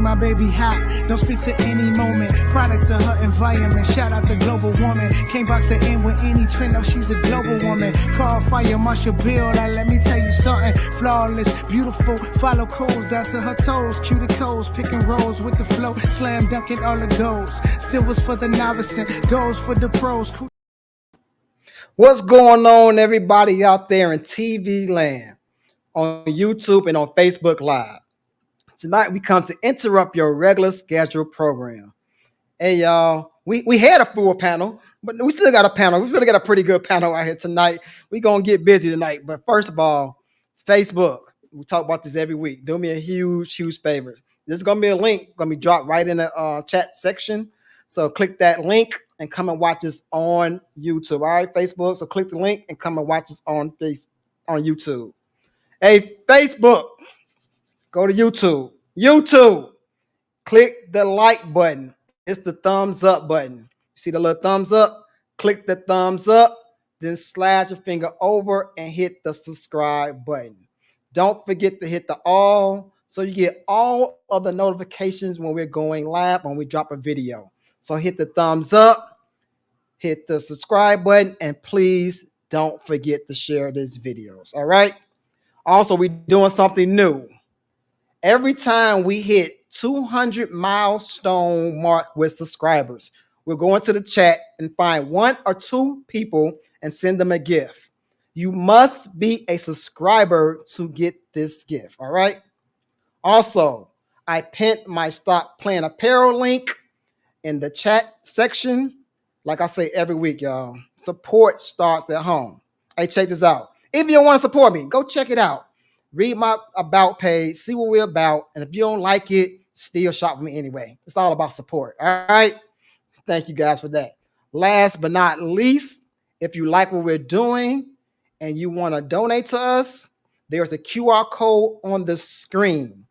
my baby hot. Don't speak to any moment. Product of her environment. Shout out the global woman. Can't box her in with any trend. No, she's a global woman. Call fire, Marshall Bill. Like, let me tell you something. Flawless, beautiful. Follow codes down to her toes. Cuticles, picking rolls with the flow. Slam dunking all the goals. Silvers for the novice and golds for the pros. What's going on, everybody out there in TV land, on YouTube and on Facebook Live? Tonight we come to interrupt your regular scheduled program. Hey, y'all, we had a full panel, but we still got a panel. We really got a pretty good panel out here tonight. We're going to get busy tonight. But first of all, Facebook. We talk about this every week. Do me a huge favor. There's going to be a link going to be dropped right in the chat section. So click that link and come and watch us on YouTube. All right, Facebook. So click the link and come and watch us on YouTube. Hey, Facebook, go to YouTube. YouTube, click the like button. It's the thumbs up button. You see the little thumbs up? Click the thumbs up, then slide your finger over and hit the subscribe button. Don't forget to hit the all so you get all of the notifications when we're going live, when we drop a video. So hit the thumbs up, hit the subscribe button, and please don't forget to share these videos. All right. Also, we're doing something new. Every time we hit 200 milestone mark with subscribers, we're going to the chat and find 1 or 2 people and send them a gift. You must be a subscriber to get this gift. All right. Also, I pinned my Stop Playing Apparel link in the chat section. Like I say every week, y'all, support starts at home. Hey, check this out. If you don't want to support me, go check it out. Read my about page, see what we're about. And if you don't like it, still shop with me anyway. It's all about support. All right. Thank you guys for that. Last but not least, if you like what we're doing and you want to donate to us, there's a QR code on the screen.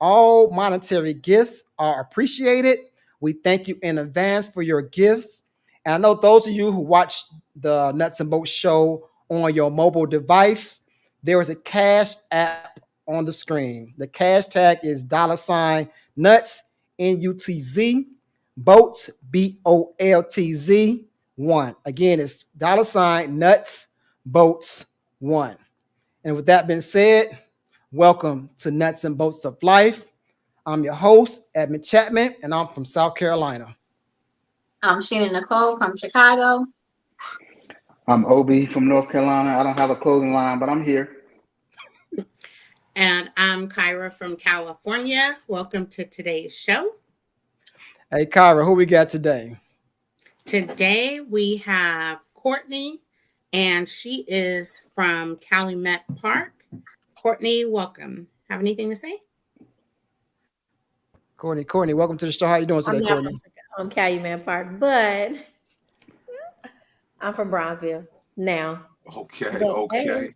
All monetary gifts are appreciated. We thank you in advance for your gifts. And I know those of you who watch the Nutz and Boltz show on your mobile device, there is a cash app on the screen. The cash tag is $Nutz, Nutz, Boltz, Boltz 1. Again, it's $Nutz, Boltz 1. And with that being said, welcome to Nutz and Boltz of Life. I'm your host, Edmund Chapman, and I'm from South Carolina. I'm Sheena Nicole from Chicago. I'm Obi from North Carolina. I don't have a clothing line, but I'm here. And I'm Kyra from California. Welcome to today's show. Hey, Kyra, who we got today? Today we have Courtney, and she is from Calumet Park. Courtney, welcome. Have anything to say? Courtney, welcome to the show. How you doing today, Courtney? I'm Calumet Park, but I'm from Bronzeville now. Okay.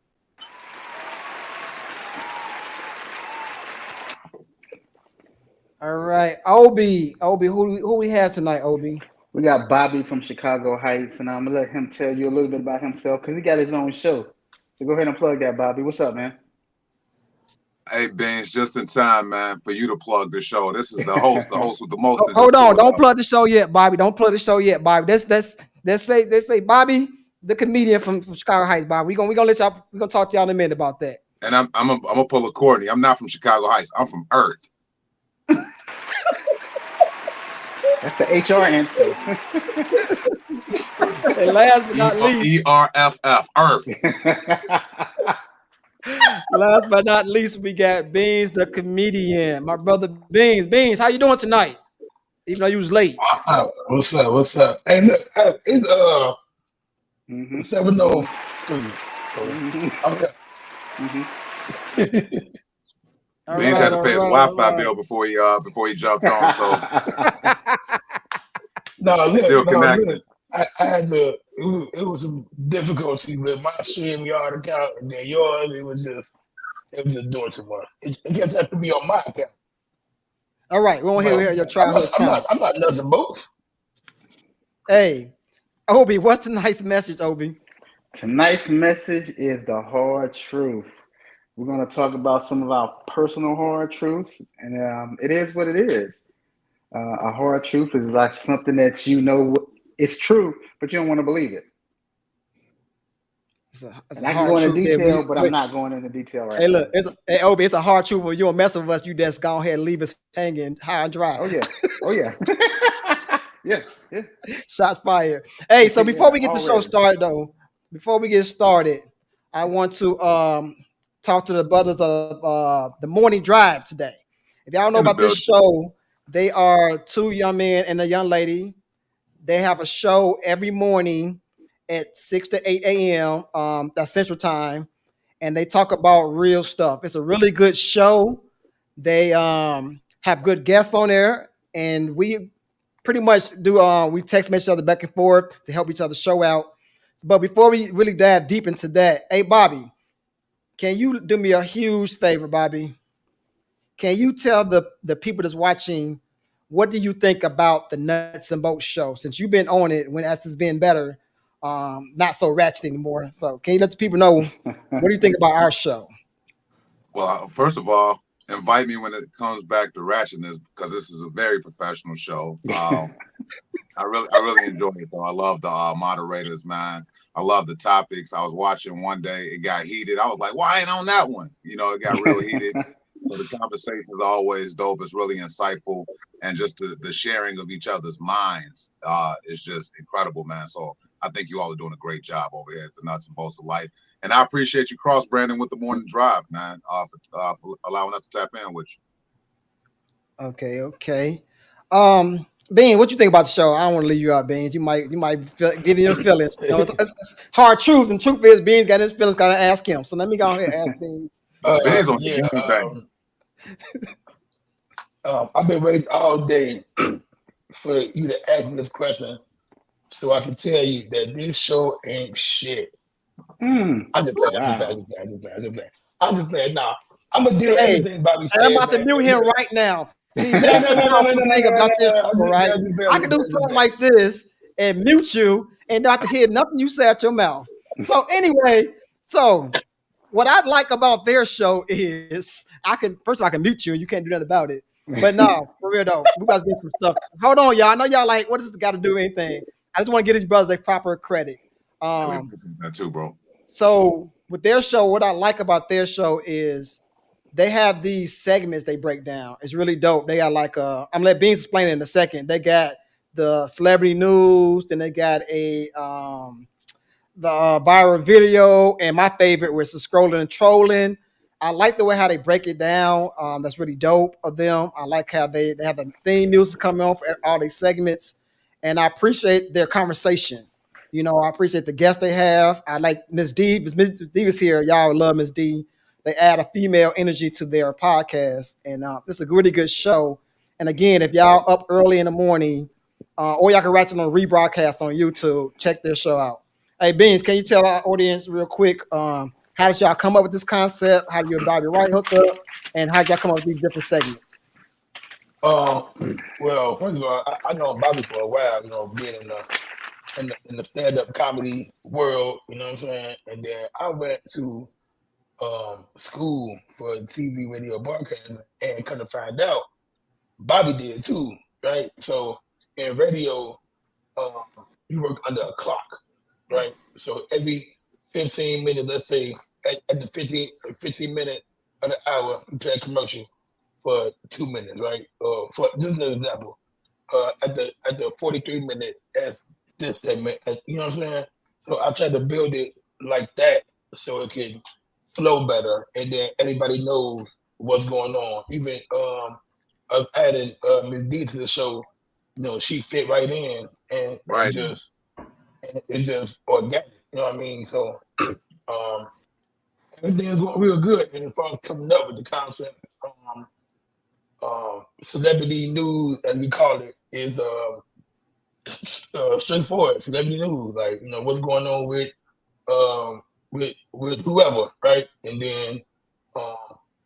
All right, Obi, who we have tonight, Obi? We got Bobby from Chicago Heights, and I'm gonna let him tell you a little bit about himself because he got his own show. So go ahead and plug that, Bobby. What's up, man? Hey, Beans, just in time, man, for you to plug the show. This is the host with the most. Hold on, don't plug the show yet, Bobby. Don't plug the show yet, Bobby. Let's say Bobby, the comedian from Chicago Heights, Bobby. We're gonna talk to y'all in a minute about that. And I'm gonna pull a Courtney. I'm not from Chicago Heights. I'm from Earth. That's the HR answer. And last but not least, ERFF, Earth. Last but not least, we got Beans, the comedian. My brother Beans. Beans, how you doing tonight? Even though you was late. What's up? Hey, look, it's 7:03. Okay. Beans had to pay his Wi-Fi bill before he jumped on. So still connected. I had to. It was some difficulty with my StreamYard account, and then yours. It was just doing too much. It kept having to be on my account. All right, we want to hear your childhood. I'm not Nutz and Boltz. Hey, Obi, what's tonight's message, Obi? Tonight's message is the hard truth. We're going to talk about some of our personal hard truths, and it is what it is. A hard truth is like something that you know it's true, but you don't want to believe it. It's a And I can hard go into truth. detail, but I'm not going into detail right Hey, now. look, Obi, it's a hard truth. When you don't mess with us, you just go ahead and leave us hanging high and dry. Oh yeah. Oh yeah. Yeah. Yeah. Shots fired. Hey, so before we get the show already. started, though, before we get started, I want to talk to the brothers of the morning drive today. If y'all know In the about this show, they are two young men and a young lady. They have a show every morning at 6 to 8 a.m. That's Central Time, and they talk about real stuff. It's a really good show. They have good guests on there, and we pretty much do we text each other back and forth to help each other show out. But before we really dive deep into that, hey Bobby, can you do me a huge favor, Bobby? Can you tell the people that's watching, what do you think about the Nutz and Boltz show? Since you've been on it, when it's been better, not so ratchet anymore. So can you let the people know, what do you think about our show? Well, first of all, invite me when it comes back to ratchetness, because this is a very professional show. I really enjoy it though. I love the moderators, man. I love the topics. I was watching one day, it got heated. I was like, why ain't on that one? You know, it got real heated. So the conversation is always dope. It's really insightful, and just the sharing of each other's minds is just incredible, man. So I think you all are doing a great job over here at the Nutz and Boltz of Life, and I appreciate you cross branding with the morning drive, man, for allowing us to tap in with you. Okay. Bean, what you think about the show? I don't want to leave you out, Bean. You might get in your feelings. You know, it's hard truth, and truth is Bean's got his feelings. Gotta ask him. So let me go ahead and ask Bean. I've been waiting all day for you to ask me this question, so I can tell you that this show ain't shit. I'm just playing. Nah, I'm gonna deal with everything Bobby said. I'm about to mute him right now. See, this is about this show, right? I can do something like this and mute you and not to hear nothing you say out your mouth. So anyway, what I'd like about their show is I can mute you and you can't do nothing about it. But no, for real though, we about to get some stuff. Hold on, y'all. I know y'all like, what does it got to do with anything? I just want to give these brothers their proper credit. That too, bro. So with their show, what I like about their show is they have these segments they break down. It's really dope. They got like I'm gonna let Beans explain it in a second. They got the celebrity news, then they got the viral video, and my favorite was the scrolling and trolling. I like the way how they break it down. That's really dope of them. I like how they have the theme music coming on for all these segments, and I appreciate their conversation. You know, I appreciate the guests they have. I like Miss D. Miss D is here. Y'all love Miss D. They add a female energy to their podcast, and it's a really good show. And again, if y'all up early in the morning, or y'all can watch it on rebroadcast on YouTube, check their show out. Hey, Beans, can you tell our audience real quick, how did y'all come up with this concept? How did you and Bobby Wright hook up? And how did y'all come up with these different segments? Well, first of all, I know Bobby for a while, you know, being in the stand-up comedy world, you know what I'm saying? And then I went to school for TV, radio, broadcasting, and come to find out, Bobby did too, right? So in radio, you work under a clock, right? So every 15 minutes, let's say at the 15 minute of the hour, you play a commercial for 2 minutes, right? For just an example, at the 43 minute as this segment, you know what I'm saying? So I tried to build it like that so it can flow better, and then everybody knows what's going on. Even I added Ms. D to the show. You know, she fit right in, and it's just organic. You know what I mean? So everything is going real good. And as far as coming up with the concept, celebrity news, as we call it, is straightforward. Celebrity news, like, you know, what's going on with whoever, right? And then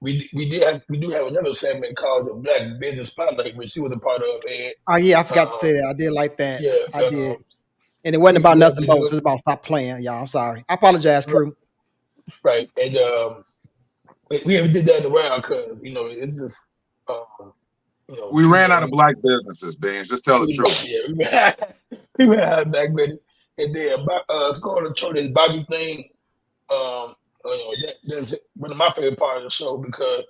we do have another segment called the Black Business Spotlight, which she was a part of. And, Oh yeah, I forgot to say that. I did like that. Yeah, I did. And it wasn't about Nutz and Boltz. It's about stop playing, y'all. I'm sorry. I apologize, crew. Right. And we haven't did that in a while because it's just We people ran out of black businesses, Beans. Just tell the truth. Yeah, we ran out of black business, and then it's called the show this Bobby thing. That's one of my favorite parts of the show because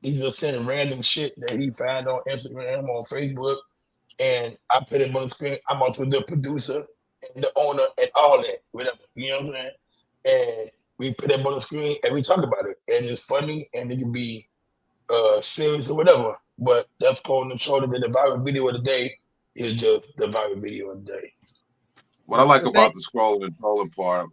he's just sending random shit that he found on Instagram, on Facebook, and I put him on the screen. I'm also the producer and the owner and all that, whatever. You know what I'm saying? And we put him on the screen and we talk about it, and it's funny and it can be serious or whatever. But that's called the show that the viral video of the day is just the viral video of the day. What I like about the scrolling and trolling part,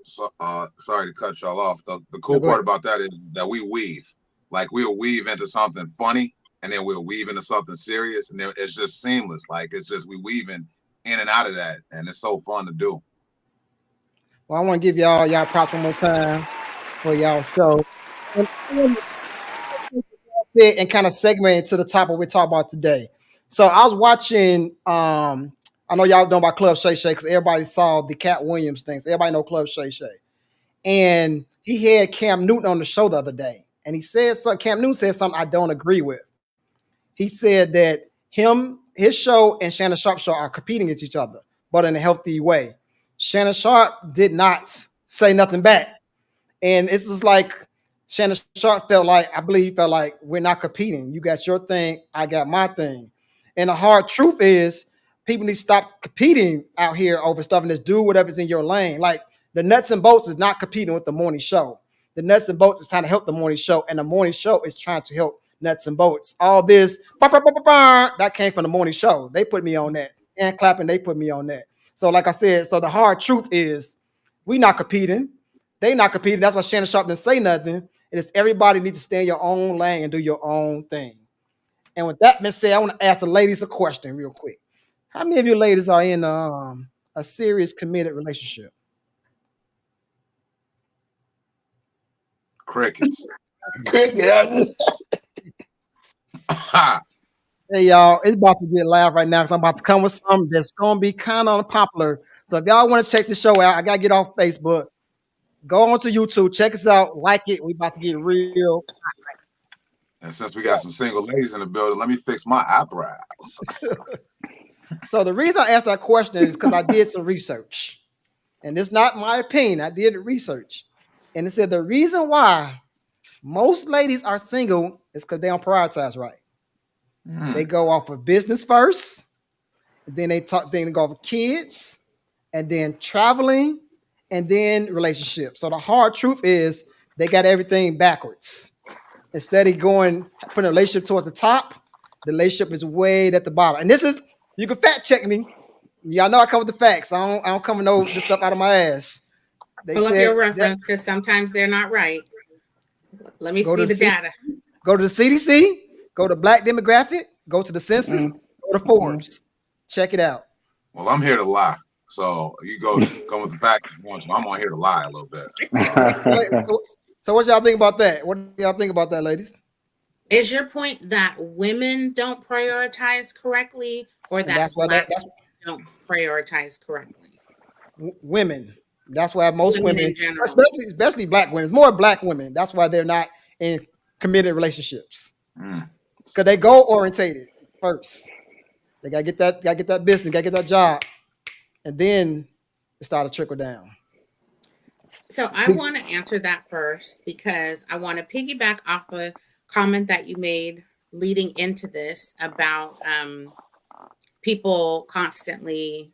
sorry to cut y'all off. The cool part about that is that we weave. Like we'll weave into something funny, and then we'll weave into something serious, and then it's just seamless. Like it's just we weaving in and out of that, and it's so fun to do. Well, I want to give y'all props one more time for y'all show. And kind of segue into the topic we're talking about today. So I was watching, I know y'all know about Club Shay Shay because everybody saw the Cat Williams things. Everybody know Club Shay Shay. And he had Cam Newton on the show the other day. And he said something, Cam Newton said something I don't agree with. He said that his show and Shannon Sharp's show are competing against each other, but in a healthy way. Shannon Sharp did not say nothing back. And it's just like Shannon Sharp felt like we're not competing. You got your thing, I got my thing. And the hard truth is people need to stop competing out here over stuff and just do whatever's in your lane. Like the Nutz and Boltz is not competing with the morning show. The Nutz and Boltz is trying to help the morning show, and the morning show is trying to help Nutz and Boltz. All this that came from the morning show. They put me on that. And clapping, they put me on that. So like I said, so the hard truth is we not competing. They not competing. That's why Shannon Sharp didn't say nothing. It is everybody needs to stay in your own lane and do your own thing. And with that being said, I want to ask the ladies a question real quick. How many of you ladies are in a serious committed relationship? Crickets. Cricket. Hey, y'all, it's about to get loud right now because I'm about to come with something that's going to be kind of unpopular. So if y'all want to check the show out, I got to get off Facebook. Go on to YouTube, check us out, like it. We about to get real. And since we got some single ladies in the building, let me fix my eyebrows. So the reason I asked that question is because I did some research. And it's not my opinion. I did research. And it said the reason why most ladies are single is because they don't prioritize right. They go off of business first, and then they go off of kids, and then traveling, and then relationships. So the hard truth is they got everything backwards. Instead of putting a relationship towards the top, the relationship is way at the bottom. And this is, you can fact check me. Y'all know I come with the facts. I don't come with this stuff out of my ass. Pull up your reference because sometimes they're not right. Let me see the data. Go to the CDC, go to Black Demographic, go to the census, go to Forbes. Check it out. Well, I'm here to lie. So you go with the fact you want to. I'm on here to lie a little bit. So what y'all think about that? What do y'all think about that, ladies? Is your point that women don't prioritize correctly, or that Black don't prioritize correctly? Women. That's why most women in general, especially Black women, it's more Black women. That's why they're not in committed relationships because they goal orientated first. They gotta get that business, gotta get that job, and then it start to trickle down. So I want to answer that first because I want to piggyback off the comment that you made leading into this about people constantly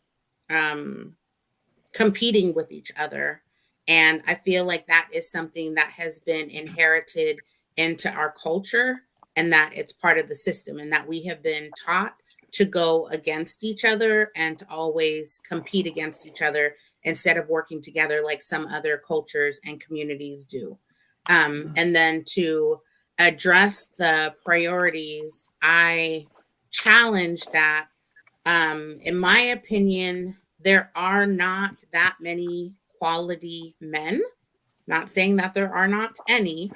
competing with each other. And I feel like that is something that has been inherited into our culture, and that it's part of the system, and that we have been taught to go against each other and to always compete against each other instead of working together like some other cultures and communities do. And then to address the priorities, I challenge that. In my opinion, there are not that many quality men. Not saying that there are not any,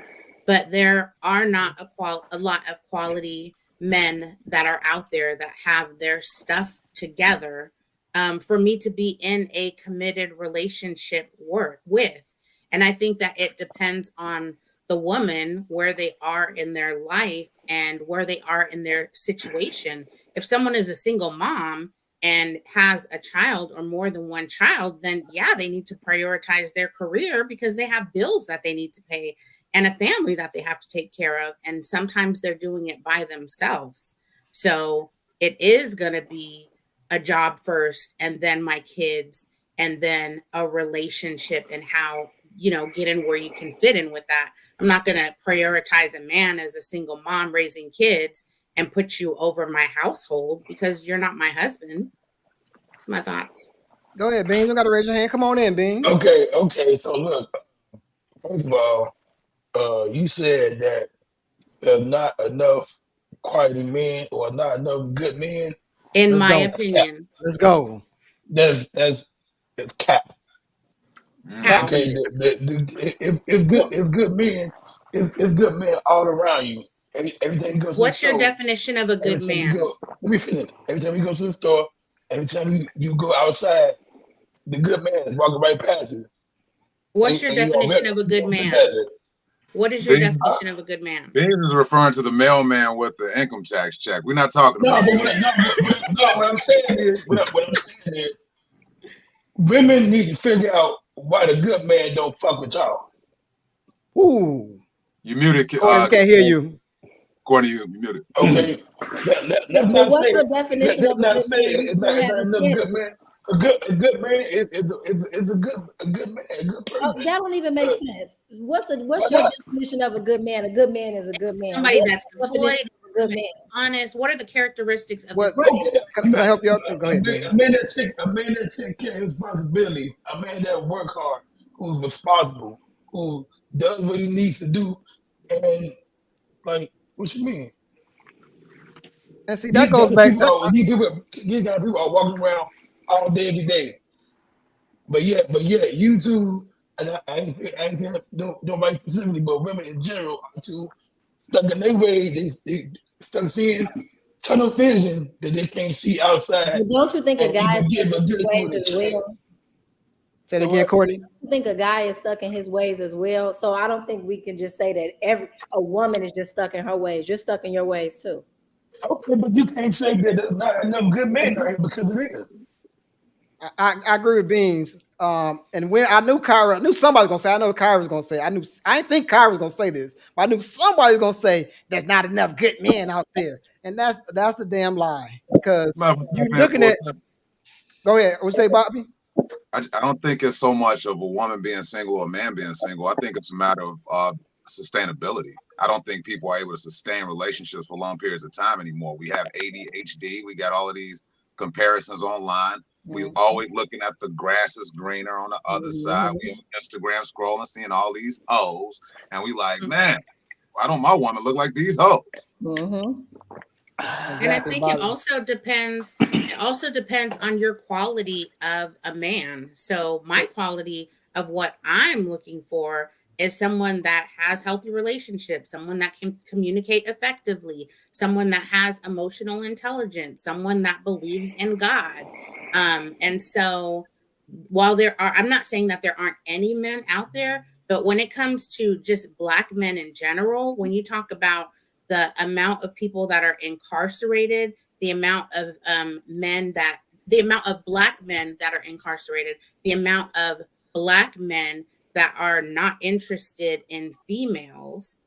but there are not a lot of quality men that are out there that have their stuff together for me to be in a committed relationship with. And I think that it depends on the woman where they are in their life and where they are in their situation. If someone is a single mom and has a child or more than one child, then yeah, they need to prioritize their career because they have bills that they need to pay and a family that they have to take care of. And sometimes they're doing it by themselves. So it is going to be a job first, and then my kids, and then a relationship, and how, get in where you can fit in with that. I'm not going to prioritize a man as a single mom raising kids and put you over my household because you're not my husband. That's my thoughts. Go ahead, Beans. You got to raise your hand. Come on in, Beans. Okay. So look, first of all, you said that there's not enough quality men or not enough good men. In my opinion. Let's go. That's cap. Okay, it's good men all around you. Everything goes. What's your definition of a good man? Let me finish. Every time you go to the store, every time you go outside, the good man is walking right past you. What's your definition of a good man? What is your definition of a good man? Beans is referring to the mailman with the income tax check. We're not talking about what I'm saying is, women need to figure out why the good man don't fuck with y'all. Ooh. You muted. We can't hear you. Courtney, you muted. Okay. What's your definition of a good man? It's not another good man. A good man is a good man, a good person. Oh, that don't even make sense. What's your definition of a good man? A good man is a good man. Somebody that's employed, good man. Honest. What are the characteristics of this? Can I help you out? Go ahead. A man that takes care of his responsibility. A man that work hard, who's responsible, who does what he needs to do, and like, what you mean? And see, that goes back. These guys people are walking around all day, every day. But yeah, you two, and I ain't saying nobody specifically, but women in general are too stuck in their way. They stuck seeing tunnel vision that they can't see outside. But don't you think a guy is stuck in his ways as well? Say it again, Courtney. I think a guy is stuck in his ways as well. So I don't think we can just say that a woman is just stuck in her ways. You're stuck in your ways too. Okay, but you can't say that there's not enough good men out here because it is. I agree with Beans. And when I knew somebody was gonna say, I know Kyra was gonna say, I didn't think Kyra was gonna say this, but I knew somebody was gonna say there's not enough good men out there. And that's a damn lie. Because you're looking at go ahead. What you say, Bobby? I don't think it's so much of a woman being single or a man being single. I think it's a matter of sustainability. I don't think people are able to sustain relationships for long periods of time anymore. We have ADHD. We got all of these comparisons online. We always looking at the grass is greener on the other side. We on Instagram scrolling, seeing all these hoes, and we like, man, why don't my woman look like these hoes? And I think it also depends. It also depends on your quality of a man. So my quality of what I'm looking for is someone that has healthy relationships, someone that can communicate effectively, someone that has emotional intelligence, someone that believes in God. And so while I'm not saying that there aren't any men out there, but when it comes to just Black men in general, when you talk about the amount of people that are incarcerated, the amount of Black men that are incarcerated, the amount of Black men that are not interested in females,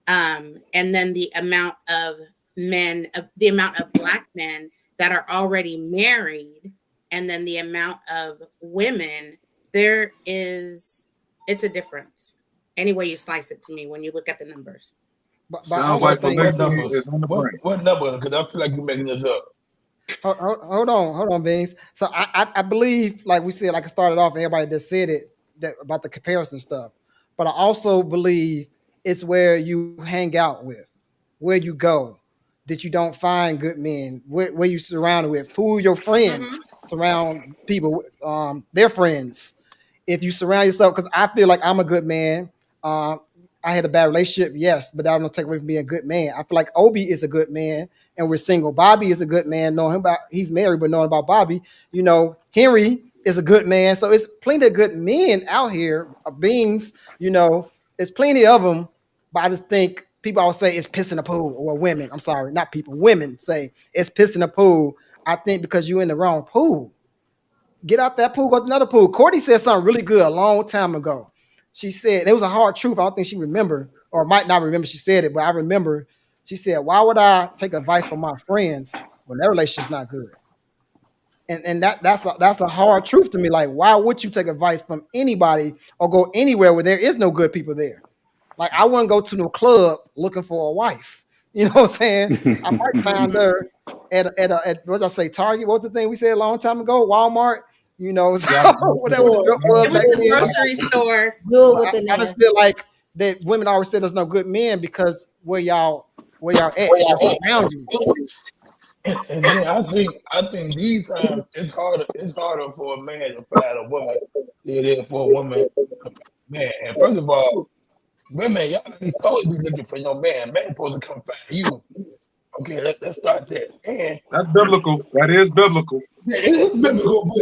and then the amount of Black men that are already married, and then the amount of women, it's a difference. Any way you slice it to me when you look at the numbers. Sounds like the big number is on the brain. What number? Because I feel like you're making this up. Hold on, Beans. So I believe, like we said, like I started off, everybody just said it about the comparison stuff. But I also believe it's where you hang out with, where you go, that you don't find good men, where you surrounded with, who your friends surround people, their friends. If you surround yourself, because I feel like I'm a good man. I had a bad relationship, yes, but that don't take away from being a good man. I feel like Obi is a good man, and we're single. Bobby is a good man, knowing him about he's married, but knowing about Bobby, Henry is a good man. So it's plenty of good men out here, beings, there's plenty of them, But I just think people always say it's piss in the pool, or women. I'm sorry, not people. Women say it's piss in the pool. I think because you're in the wrong pool. Get out that pool, go to another pool. Courtney said something really good a long time ago. She said, it was a hard truth. I don't think she remembered, or might not remember she said it, but I remember she said, why would I take advice from my friends when their relationship's not good? And that's a hard truth to me. Like, why would you take advice from anybody or go anywhere where there is no good people there? Like, I wouldn't go to no club looking for a wife. You know what I'm saying? I might find her at what did I say, Target? What was the thing we said a long time ago? Walmart. You know, so whatever the joke was It was back the then. grocery store. Do it with the I just feel like that women always say there's no good men because where y'all at, what's the boundaries? And then I think these times it's harder for a man to find a woman than it is for a woman to find a man. And first of all, women, y'all ain't supposed to be looking for your man. Man supposed to come find you. Okay, let's start there. And That's biblical. That is biblical. it is biblical, but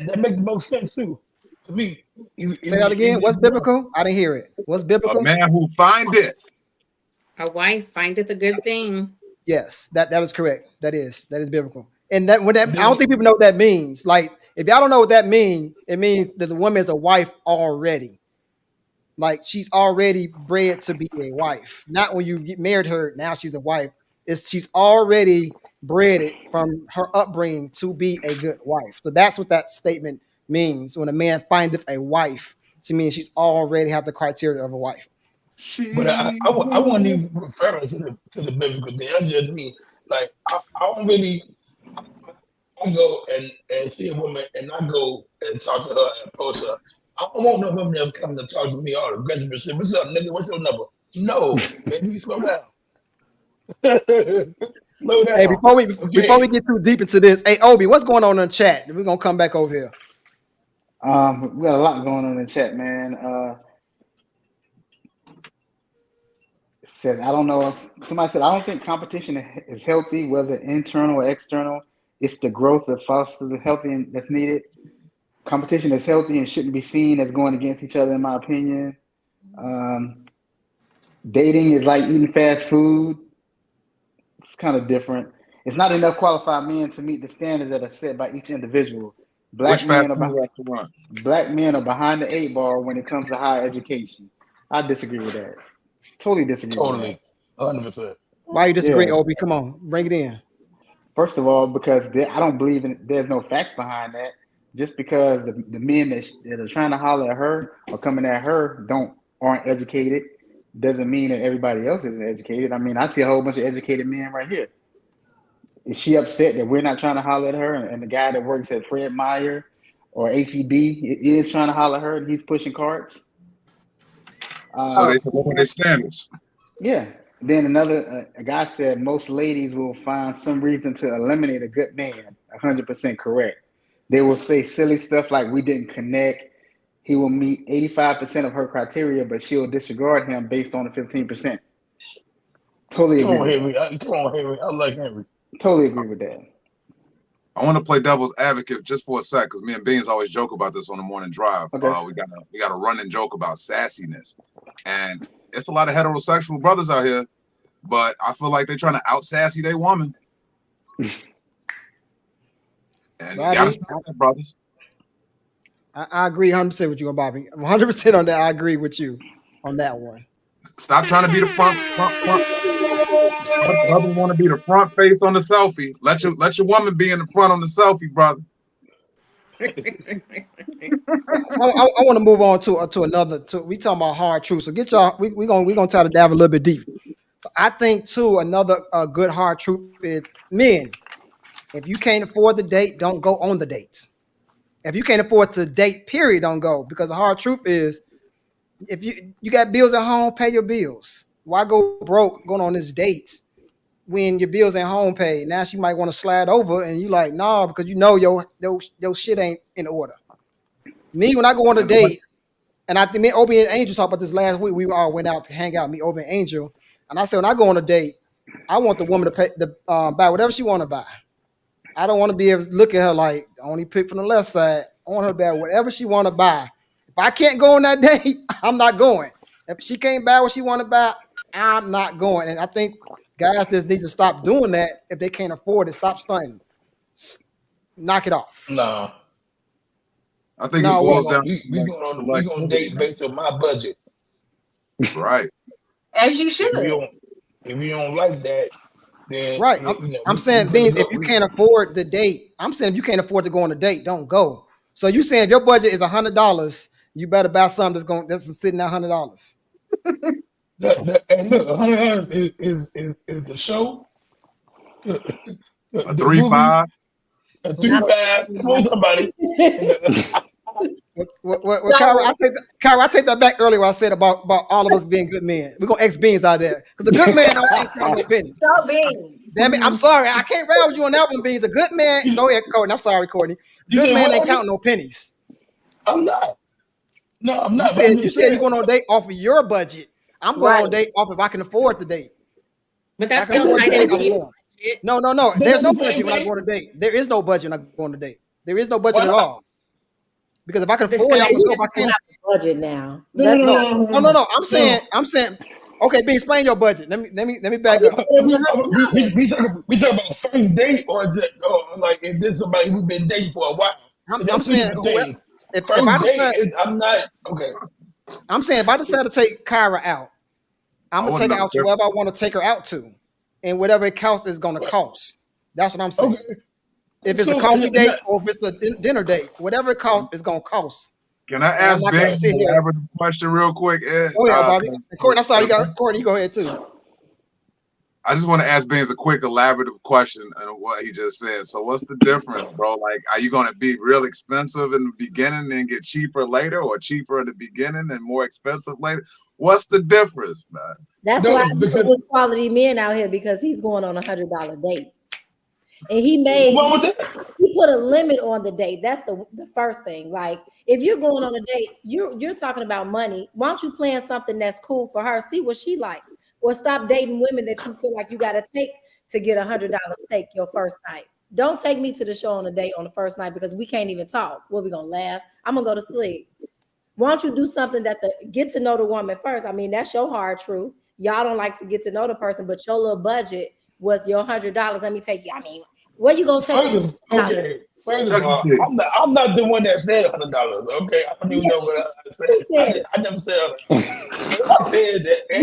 that makes the most sense too. To me, Say that again. What's biblical? I didn't hear it. What's biblical? A man who findeth. A wife findeth a good thing. Yes, that is correct. That is biblical. And that I don't think people know what that means. Like, if y'all don't know what that means, it means that the woman is a wife already. Like, she's already bred to be a wife. Not when you get married her, now she's a wife. She's already bred it from her upbringing to be a good wife. So that's what that statement means. When a man findeth a wife, to me, she's already have the criteria of a wife. But I wasn't even referring to the biblical thing. I just mean, like, I don't really. I go and see a woman and I go and talk to her and approach her. I don't want no woman that's coming to talk to me all aggressive and say, "What's up, nigga? What's your number?" No, baby, slow down. Slow down. Hey, before we get too deep into this, hey Obi, what's going on in the chat? We're gonna come back over here. We got a lot going on in the chat, man. Said, I don't know. Somebody said, I don't think competition is healthy, whether internal or external. It's the growth that fosters the healthy and that's needed. Competition is healthy and shouldn't be seen as going against each other, in my opinion. Dating is like eating fast food. It's kind of different. It's not enough qualified men to meet the standards that are set by each individual. Black men are behind the 8 ball when it comes to higher education. I disagree with that. Totally disagree. Totally, 100%. Why you disagree, Obi? Come on, bring it in. First of all, because I don't believe there's no facts behind that. Just because the men that are trying to holler at her or coming at her aren't educated, doesn't mean that everybody else isn't educated. I mean, I see a whole bunch of educated men right here. Is she upset that we're not trying to holler at her, and the guy that works at Fred Meyer or HEB is trying to holler at her and he's pushing carts? So they lower their standards. Yeah. Then a guy said most ladies will find some reason to eliminate a good man. 100% correct. They will say silly stuff like we didn't connect. He will meet 85% of her criteria, but she'll disregard him based on the 15%. Totally agree. Come on, Henry. I like Henry. Totally agree with that. I want to play devil's advocate just for a sec, because me and Beans always joke about this on the morning drive. Okay. We got a running joke about sassiness, and it's a lot of heterosexual brothers out here, but I feel like they're trying to out sassy their woman. And you gotta stop that, brothers. I agree 100% with you, Bobby. 100% on that. I agree with you on that one. Stop trying to be the front. Brother want to be the front face on the selfie. Let your woman be in the front on the selfie, brother. I want to move on to another. We talking about hard truth. So get y'all. We gonna try to dive a little bit deep. So I think too another good hard truth is men. If you can't afford the date, don't go on the date. If you can't afford to date, period, don't go. Because the hard truth is, if you got bills at home, pay your bills. Why go broke going on this date when your bills at home paid? Now she might want to slide over, and you like, nah, because you know your shit ain't in order. Me, when I go on a date, and I think me, Obi and Angel talked about this last week. We all went out to hang out, me, Obi and Angel, and I said when I go on a date, I want the woman to pay buy whatever she want to buy. I don't want to be able to look at her like only pick from the left side. I want her to buy whatever she want to buy. If I can't go on that date, I'm not going. If she can't buy what she want to buy, I'm not going. And I think guys just need to stop doing that if they can't afford it. Stop stunting. Knock it off. Nah. I think No, it boils we down we gonna date based on my budget. right. As you should. If you don't like that, then right. I'm saying, Beans, if you can't afford the date, I'm saying if you can't afford to go on a date, don't go. So you saying if your budget is $100, you better buy something that's sitting at $100. And look, $100 is the show. A The 3-5. A 3-5. Come on, somebody. Kyra, I take that back earlier what I said about all of us being good men. We're gonna X Beans out there. Because a good man don't ain't count no pennies. So Beans. Damn it, I'm sorry. I can't rail with you on that one, Beans. A good man, go ahead, Courtney. I'm sorry, Courtney. Good man ain't counting no pennies. I'm not. No, I'm not. You said you're going on a date off of your budget. I'm going on a date off if I can afford the date. But that's still tied into you. No. There's no budget when I go on a date. There is no budget when I go on a date. There is no budget at all. Because if I can afford it, I would go if I can't. Budget now. No. I'm saying. Okay, B, explain your budget. Let me back up. We talking about first date or just like if this somebody we've been dating for a while. I'm saying if I decide, I'm not okay. I'm saying if I decide to take Kyra out, I'm gonna take her out to wherever I want to take her out to, and whatever it costs is gonna cost. That's what I'm saying. Okay. If it's a coffee date or if it's a dinner date, whatever it costs is gonna cost. Can I ask Ben an elaborate question real quick, Ed? Oh yeah, Bobby. Courtney, I'm sorry, Courtney, you go ahead too. I just want to ask Ben a quick elaborative question on what he just said. So what's the difference, bro? Like, are you going to be real expensive in the beginning and get cheaper later, or cheaper in the beginning and more expensive later? What's the difference, man? That's why I look good quality men out here, because he's going on $100 dates. And he put a limit on the date. That's the first thing. Like, if you're going on a date, you're talking about money. Why don't you plan something that's cool for her? See what she likes, or stop dating women that you feel like you got to take to get $100 steak your first night. Don't take me to the show on a date on the first night because we can't even talk. What, we gonna laugh? I'm gonna go to sleep. Why don't you do something that get to know the woman first? I mean, that's your hard truth. Y'all don't like to get to know the person, but your little budget was your $100. Let me take you. I mean, where you gonna take? First of all, I'm not the one that said $100. Okay, I don't even know what I said. I never said I said that. I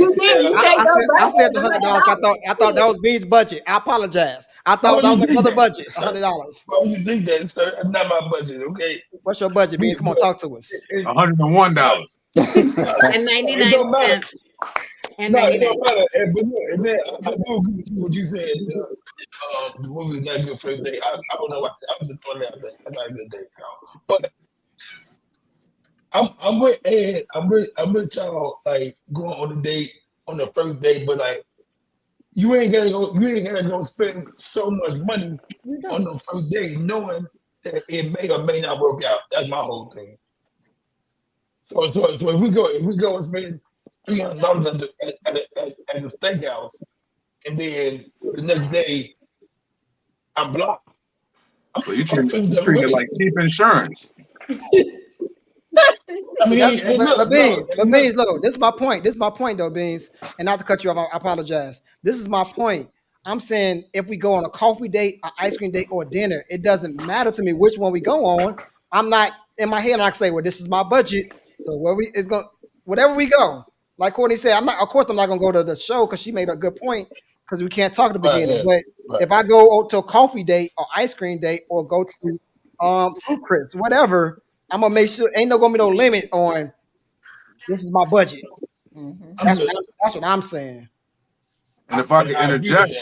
said the $100. I thought that was B's budget. I apologize. I thought that was another budget. $100. Why would you think that, sir? That's not my budget. Okay. What's your budget, B? Come on, talk to us. $101. And 99 cents. And no, it don't matter. And then I do agree with what you said. The movie is not a good first date. I don't know. I was just throwing it out there. I got a good date, y'all. But I'm with Ed. I'm with y'all. Like, going on a date on the first date, but like, you ain't gonna go spend so much money on the first date, knowing that it may or may not work out. That's my whole thing. So if we go and spend $300 at a steakhouse, and then the next day I'm blocked. So you treat it like cheap insurance. I mean, but Beans, look, this is my point. This is my point, though, Beans. And not to cut you off, I apologize. This is my point. I'm saying if we go on a coffee date, an ice cream date, or dinner, it doesn't matter to me which one we go on. I'm not in my head. I'm not say, well, this is my budget. So whatever we go. Like Courtney said, of course I'm not gonna go to the show because she made a good point because we can't talk at the beginning. But if I go to a coffee date or ice cream date or go to Fruit Chris, whatever, I'm gonna make sure ain't gonna be no limit on this is my budget. Mm-hmm. That's what I'm saying. And if I can interject,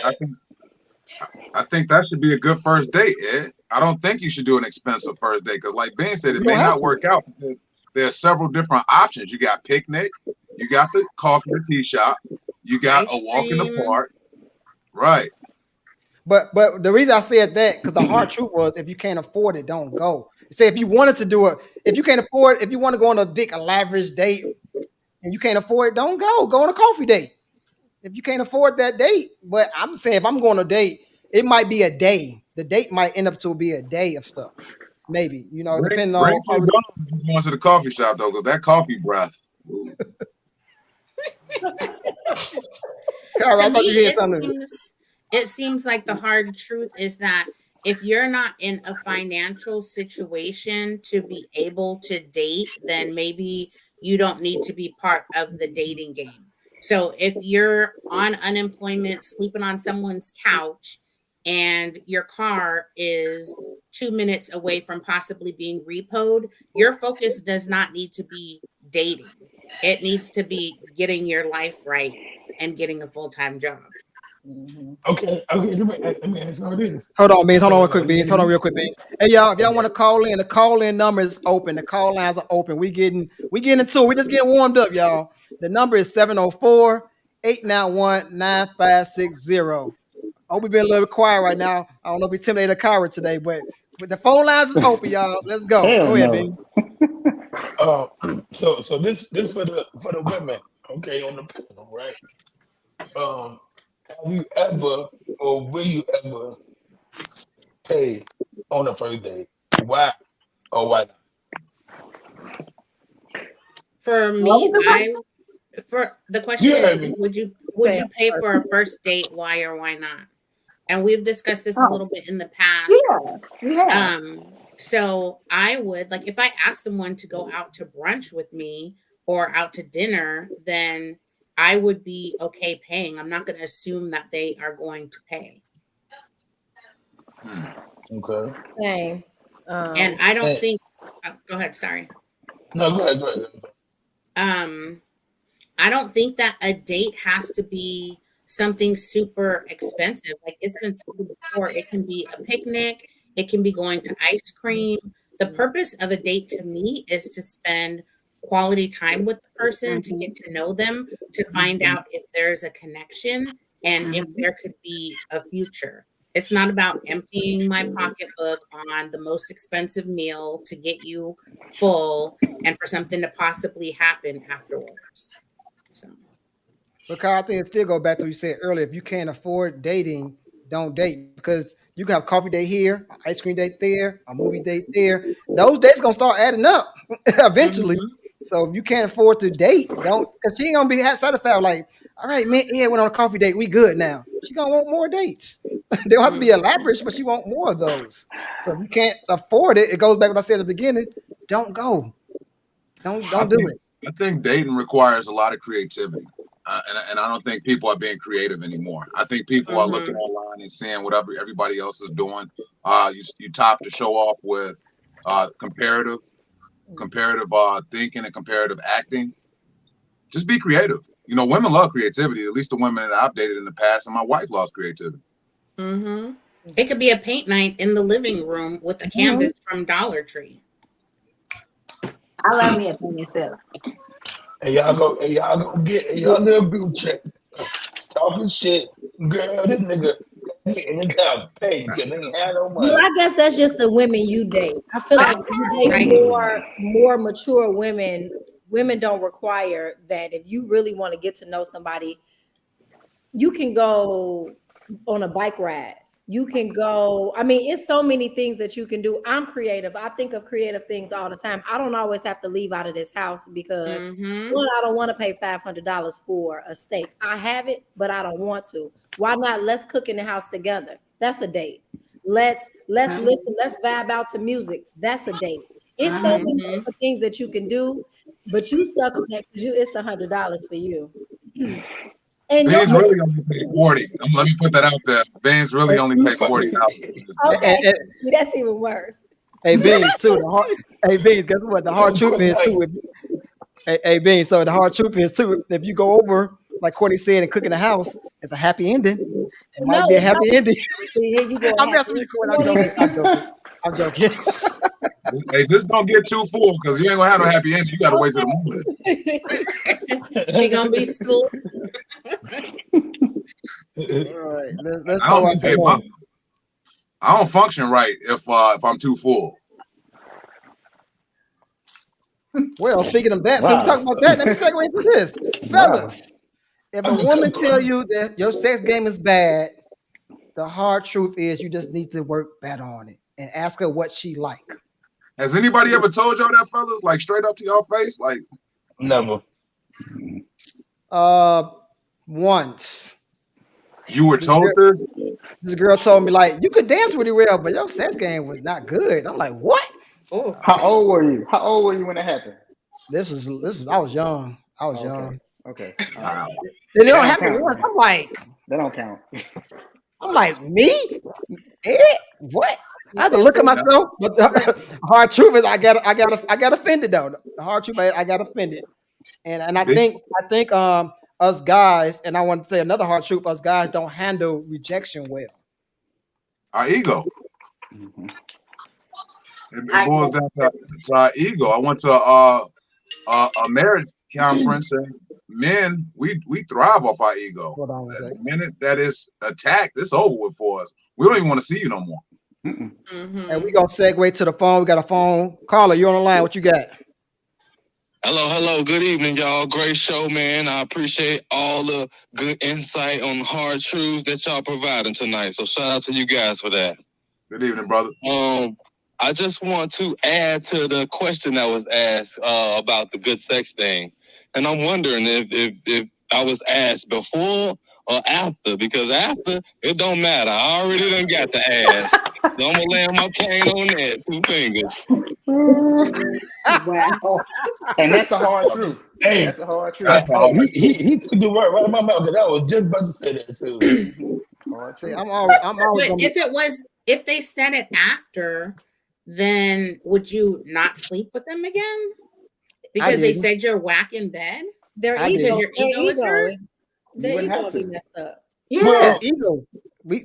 I think that should be a good first date, Ed. I don't think you should do an expensive first date because, like Ben said, it may not work out because there are several different options. You got picnic, you got the coffee or tea shop, you got a walk in the park, right? But the reason I said that because the hard truth was if you can't afford it, don't go. Say if you wanted to do it, if you can't afford, if you want to go on a big elaborate date and you can't afford it, don't go. Go on a coffee date. If you can't afford that date, but I'm saying if I'm going on a date, it might be a day. The date might end up to be a day of stuff. Maybe, depending on going to the coffee shop though, because that coffee breath. Carl, I To thought me, you had something. it seems like the hard truth is that if you're not in a financial situation to be able to date, then maybe you don't need to be part of the dating game. So if you're on unemployment, sleeping on someone's couch, and your car is 2 minutes away from possibly being repoed, your focus does not need to be dating. It needs to be getting your life right and getting a full-time job. Okay. Let me ask you this. Hold on, Beans. Hold on real quick, Beans. Hold on real quick, Beans. Hey, y'all, if y'all want to call in, the call-in number is open. The call lines are open. We getting into it. We just getting warmed up, y'all. The number is 704-891-9560. I hope we've been a little bit quiet right now. I don't know if we intimidated Kyra today, but the phone lines is open, y'all. Let's go. Hell Go ahead, no. Beans. So this for the women, okay, on the panel, right? Have you ever or will you ever pay on a first date? Why or why not? For me, the question is, would you pay for a first date? Why or why not? And we've discussed this a little bit in the past. Yeah. So I would, like, if I ask someone to go out to brunch with me or out to dinner, then I would be okay paying. I'm not going to assume that they are going to pay. Okay. Same. And I don't think. Go ahead. Sorry. No, go ahead. I don't think that a date has to be something super expensive. Like it's been said before, it can be a picnic, it can be going to ice cream. The purpose of a date to me is to spend quality time with the person, to get to know them, to find out if there's a connection and if there could be a future. It's not about emptying my pocketbook on the most expensive meal to get you full and for something to possibly happen afterwards. So. Because I think it still go back to what you said earlier. If you can't afford dating, don't date, because you can have a coffee date here, an ice cream date there, a movie date there. Those dates gonna start adding up eventually. So if you can't afford to date, don't, because she ain't gonna be satisfied. Like, all right, man, yeah, went on a coffee date, we good now. She gonna want more dates. They don't have to be elaborate, but she want more of those. So if you can't afford it, it goes back to what I said at the beginning. Don't go. Don't do it. I think dating requires a lot of creativity. And I don't think people are being creative anymore. I think people are looking online and seeing what everybody else is doing. You top to show off with comparative thinking and comparative acting. Just be creative. You know, women love creativity. At least the women that I've dated in the past, and my wife loves creativity. It could be a paint night in the living room with a canvas from Dollar Tree. I love me a paint self. And y'all go get y'all little group chat talking shit. Girl, this nigga and they got paid because they ain't had no money. Well, I guess that's just the women you date. I feel like you date more mature women. Women don't require that. If you really want to get to know somebody, you can go on a bike ride. You can go. I mean, it's so many things that you can do. I'm creative. I think of creative things all the time. I don't always have to leave out of this house because one, I don't want to pay $500 for a steak. I have it, but I don't want to. Why not? Let's cook in the house together. That's a date. Let's listen. Let's vibe out to music. That's a date. It's so many different things that you can do, but you stuck on that because it's $100 for you. And Vans really only pay 40. Let me put that out there. Vans really only pay 40. Okay, that's even worse. Hey, Beans, too. Beans, guess what? The hard truth is too. Hey, Beans. So the hard truth is too. If you go over, like Courtney said, and cook in the house, it's a happy ending. It might be a happy ending. Here you go. I'm messing with you, I'm joking. Hey, just don't get too full because you ain't gonna have no happy ending. You gotta wait till the morning. She gonna be slow. All right, let's I don't function right if I'm too full. Well, speaking of that, so we talk about that. Let me segue into this, fellas. If a woman tell you that your sex game is bad, the hard truth is you just need to work better on it and ask her what she like. Has anybody ever told y'all that, fellas? Like straight up to y'all face? Like never. Once. You were told this? This girl told me like you could dance really well, but your sex game was not good. I'm like, what? Oh, How old were you? How old were you when it happened? This is I was young. I was Okay. young. Okay. Wow. Then it That don't don't happen count. once. That don't count. I'm like, me? What? I had to look at myself, but the hard truth is I got offended though. The hard truth is I got offended. And I think us guys, and I want to say another hard truth, us guys don't handle rejection well. Our ego. Mhm. It boils down to our ego. I went to a marriage conference, and men, we thrive off our ego. Hold on one The second. minute that is attacked, it's over with for us. We don't even want to see you no more. Mm-mm. And we gonna segue to the phone. We got a phone. Caller, you on the line. What you got? Hello. Good evening, y'all. Great show, man. I appreciate all the good insight on hard truths that y'all providing tonight. So shout out to you guys for that. Good evening, brother. I just want to add to the question that was asked about the good sex thing, and I'm wondering if I was asked before or after, because after it don't matter. I already done got the ass, so I'm gonna land my plane on that. 2 fingers. Wow. And that's a hard truth. Hey, That's a hard truth. That's all. he took the word right out of my mouth, because I was just about to say that too. Hard See, truth. I'm always but gonna if they said it after, then would you not sleep with them again? Because they didn't. said you're whack in bed? Their I ego, did. Your ego is hurt? their wouldn't ego have be to. messed up. Yeah. Well, It's ego.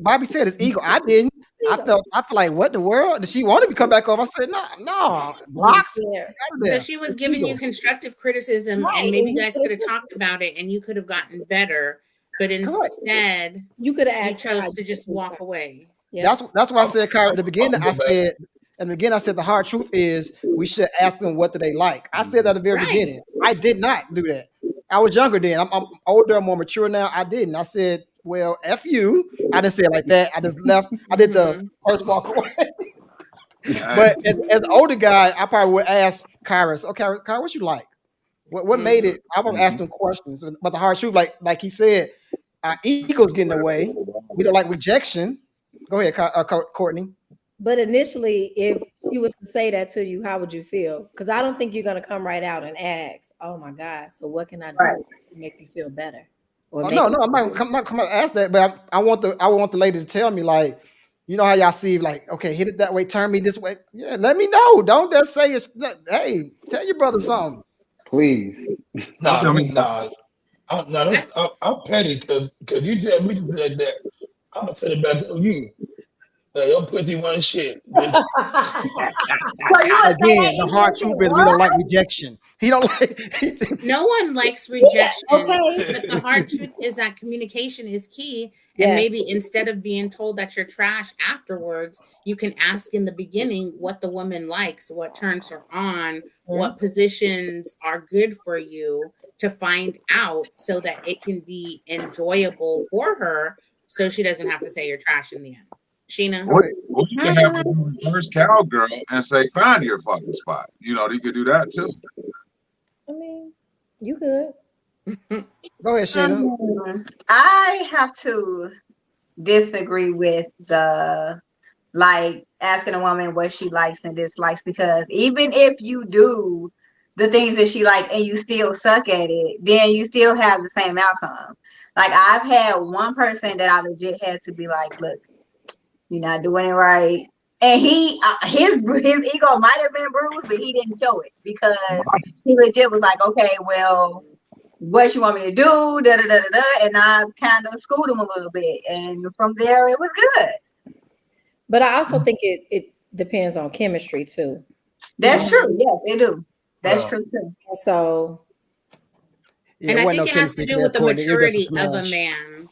Bobby said it's ego. I didn't. I Ego. felt like, what the world? Did she wanted me to come back over? I said, no, blocked. Yeah. Out of there. So she was It's giving ego. you constructive criticism, Right, and maybe and you you guys could've could have talked about it and you could have gotten better, but instead You could you have asked chose her to just walk away. Yeah. That's why I said, Kyra, at the beginning. I'm I go back. said, the hard truth is we should ask them what do they like. I said that at the very Right. beginning. I did not do that. I was younger then. I'm older. I'm more mature now. I didn't. I said, well, F you. I didn't say it like that. I just left. I did the first walk away. But as an older guy, I probably would ask Kyra, okay, Kyra, what you like? What made it? I would ask them questions. But the hard truth, like he said, our ego's getting away. We don't like rejection. Go ahead, Courtney. But initially, if she was to say that to you, how would you feel? Because I don't think you're gonna come right out and ask, "Oh my God, so what can I do Right. to make you feel better?" Or Oh, make no, it- I'm not coming to ask that, but I want the lady to tell me, like, you know how y'all see, like, okay, hit it that way, turn me this way. Yeah, let me know. Don't just say it's. Hey, tell your brother something. Please. Nah, Tell me. I'm petty because you just recently said that. I'm gonna tell it back on you. Your pussy one shit, bitch. So you would say Again, that the even hard if truth it is we don't was? like rejection. He don't like. No one likes rejection, okay. but the hard truth is that communication is key. Yes. And maybe instead of being told that you're trash afterwards, you can ask in the beginning what the woman likes, what turns her on, what positions are good for you, to find out so that it can be enjoyable for her, so she doesn't have to say you're trash in the end. Sheena? Or you can have her do reverse cowgirl and say, find your fucking spot. You know, you could do that too. I mean, you could. Go ahead, Sheena. I have to disagree with the like asking a woman what she likes and dislikes, because even if you do the things that she like and you still suck at it, then you still have the same outcome. Like I've had one person that I legit had to be like, look, you're not doing it right. And he, his ego might have been bruised, but he didn't show it because he legit was like, okay, well, what you want me to do? Da da da da da. And I kind of schooled him a little bit, and from there it was good. But I also think it depends on chemistry too. That's true. Yes, they do. That's true too. So, Yeah, And I wasn't think no it has to chemistry do with the there, Courtney. It was just maturity of a smash. man.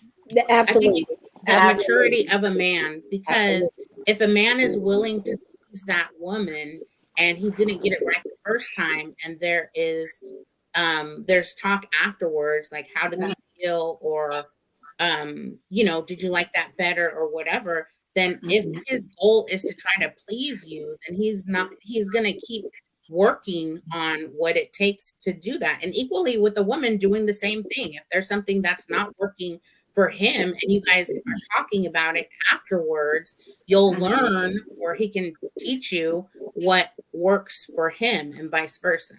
absolutely. The maturity of a man, because if a man is willing to please that woman and he didn't get it right the first time, and there's talk afterwards, like how did that feel, or did you like that better or whatever, then if his goal is to try to please you, then he's gonna keep working on what it takes to do that. And equally with the woman doing the same thing. If there's something that's not working for him and you guys are talking about it afterwards, you'll learn, or he can teach you what works for him and vice versa.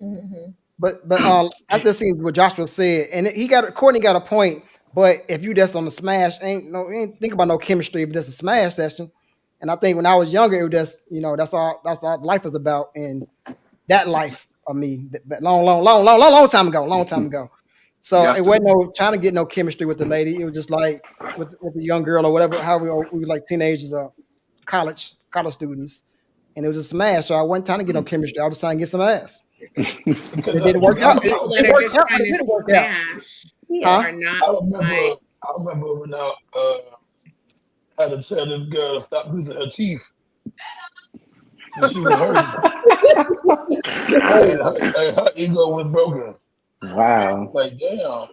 Mm-hmm. But I just seen what Joshua said, and Courtney got a point. But if you just on the smash, ain't think about no chemistry, but just a smash session. And I think when I was younger, it was just, that's all life was about. And that life of me, that long time ago. So Yes, it wasn't no trying to get no chemistry with the lady. It was just like with the young girl or whatever, however we were like teenagers or college students. And it was a smash. So I wasn't trying to get no chemistry. I was trying to get some ass. It didn't work out. People that are just trying to smash are not. I remember when I had to tell this girl to stop losing her teeth. And she was hurting. her ego was broken. Wow. Like, damn.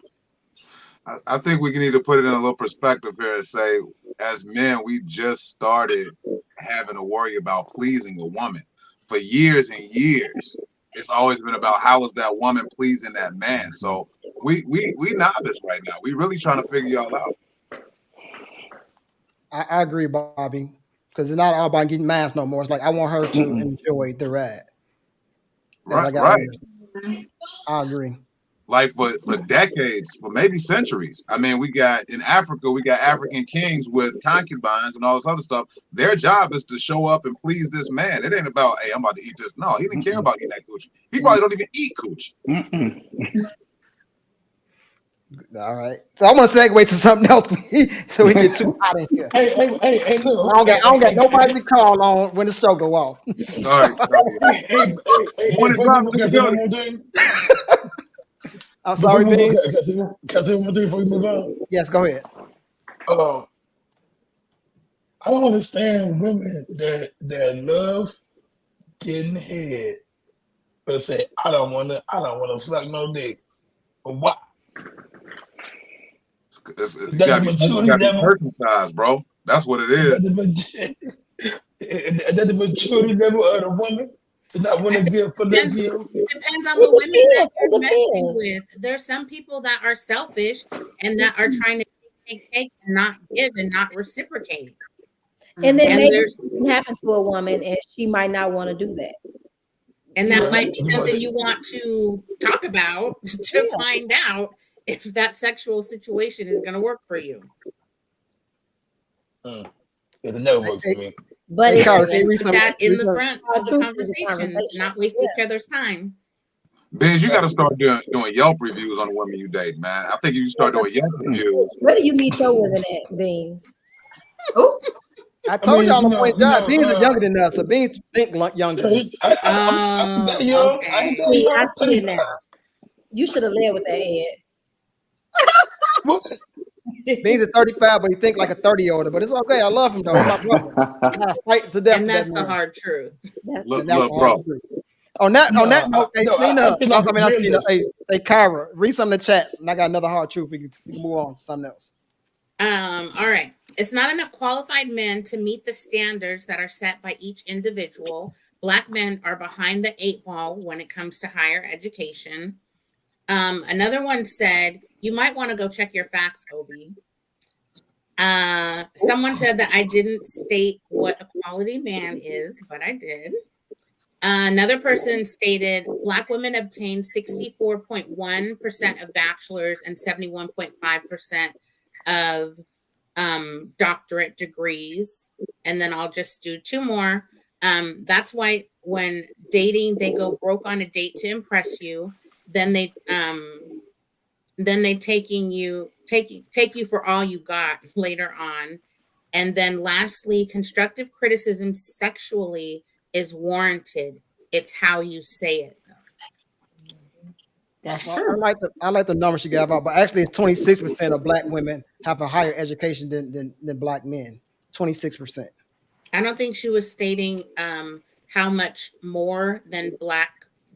I think we need to put it in a little perspective here and say, as men, we just started having to worry about pleasing a woman. For years and years, it's always been about how is that woman pleasing that man. So we novice right now. We really trying to figure y'all out. I agree, Bobby, because it's not all about getting mass no more. It's like I want her to enjoy the ride. Right. I agree. Like for decades, for maybe centuries. I mean, we got in Africa, we got African kings with concubines and all this other stuff. Their job is to show up and please this man. It ain't about, hey, I'm about to eat this. No, he didn't care about eating that coochie. He probably don't even eat coochie. All right. So I'm gonna segue to something else so we get too hot in here. Hey, look. I don't got nobody to call on when the show go off. Sorry. I'm sorry, Beans. Can I say one thing before we move on? Yes, go ahead. I don't understand women that love getting head, but say I don't want to suck no dick. But why? You gotta be circumcised, bro. That's what it is. That the maturity level of the woman to not want to give fellatio. It depends on the women that you're messing with. There's some people that are selfish and that are trying to take and not give and not reciprocate. And then maybe something happened to a woman and she might not want to do that. And that might be something you want to talk about to find out if that sexual situation is going to work for you. It'll never work for me. But put that in the front of the conversation, not waste each other's time. Benz, you got to start doing Yelp reviews on the women you date, man. I think you start doing Yelp reviews. Where do you meet your women at, Beans? Oh, I told y'all the point. Beans is younger than us, so Beans think younger. I'm that young. Okay. I ain't that young. I see it now. You should have led with that head. Beans is 35, but he think like a 30-year-old. But it's okay. I love him though. He's my brother. I fight to death. And that's the hard truth. Look, bro. On that note, hey, Selena, hey, Kyra, read some of the chats, and I got another hard truth. We can move on to something else. All right. It's not enough qualified men to meet the standards that are set by each individual. Black men are behind the 8 ball when it comes to higher education. Another one said, you might want to go check your facts, Obi. Someone said that I didn't state what a quality man is, but I did. Another person stated Black women obtain 64.1% of bachelor's and 71.5% of doctorate degrees. And then I'll just do 2 more. That's why when dating, they go broke on a date to impress you. Then they take you for all you got later on. And then lastly, constructive criticism sexually is warranted. It's how you say it, though. That's Well, true. I like the numbers she gave out, but actually, it's 26% of Black women have a higher education than Black men. 26%. I don't think she was stating how much more than Black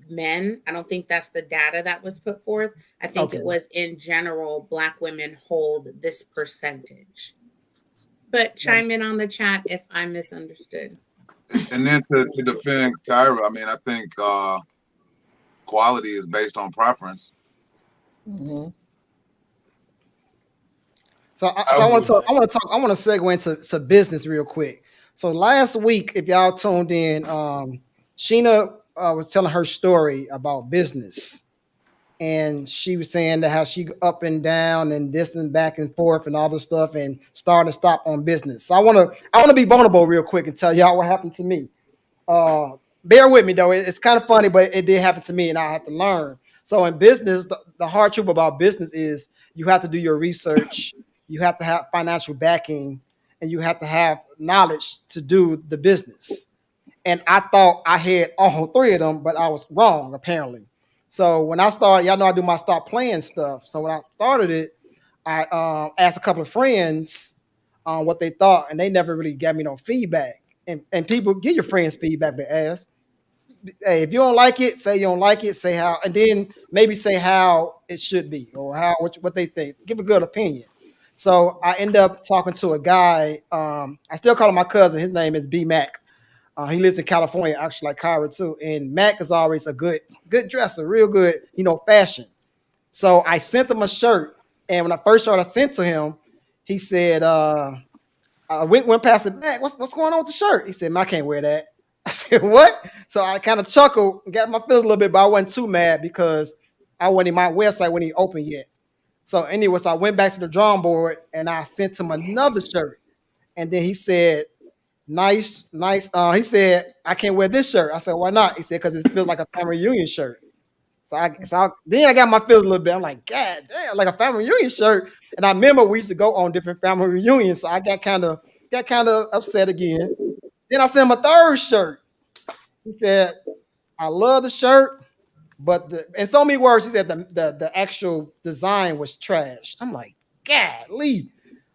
men. I don't think that's the data that was put forth. I think it was in general, Black women hold this percentage. But chime in on the chat if I misunderstood. And then to defend Kyra, I mean, I think quality is based on preference. Mm-hmm. So I want to talk. I want to talk. I want to segue into business real quick. So last week, if y'all tuned in, Sheena was telling her story about business, and she was saying that how she up and down and this and back and forth and all this stuff, and starting to stop on business. So I want to be vulnerable real quick and tell y'all what happened to me. Uh, Bear with me though; it's kind of funny, but it did happen to me, and I have to learn. So in business, the hard truth about business is you have to do your research, you have to have financial backing, and you have to have knowledge to do the business. And I thought I had all three of them, but I was wrong apparently. So when I started, y'all know I do my start playing stuff. So when I started it, I asked a couple of friends what they thought, and they never really gave me no feedback. And people give your friends feedback, but ask, hey, if you don't like it, say you don't like it, say how, and then maybe say how it should be or how what they think. Give a good opinion. So I end up talking to a guy. I still call him my cousin. His name is B Mac. He lives in California, actually, like Kyra too. And Mac is always a good dresser, real good, fashion. So I sent him a shirt, and when I first shirt I sent to him, he said, I went past it back. What's going on with the shirt? He said, man, I can't wear that. I said, what? So I kind of chuckled and got my feels a little bit, but I wasn't too mad because I wasn't in my website when he opened yet. So anyway, so I went back to the drawing board and I sent him another shirt. And then he said, nice. He said, I can't wear this shirt. I said, why not? He said, because it feels like a family reunion shirt. Then I got my feels a little bit. I'm like, God damn, like a family reunion shirt. And I remember we used to go on different family reunions. So I got kind of upset again. Then I sent him a third shirt. He said, I love the shirt, but in so many words, he said the actual design was trash. I'm like, golly.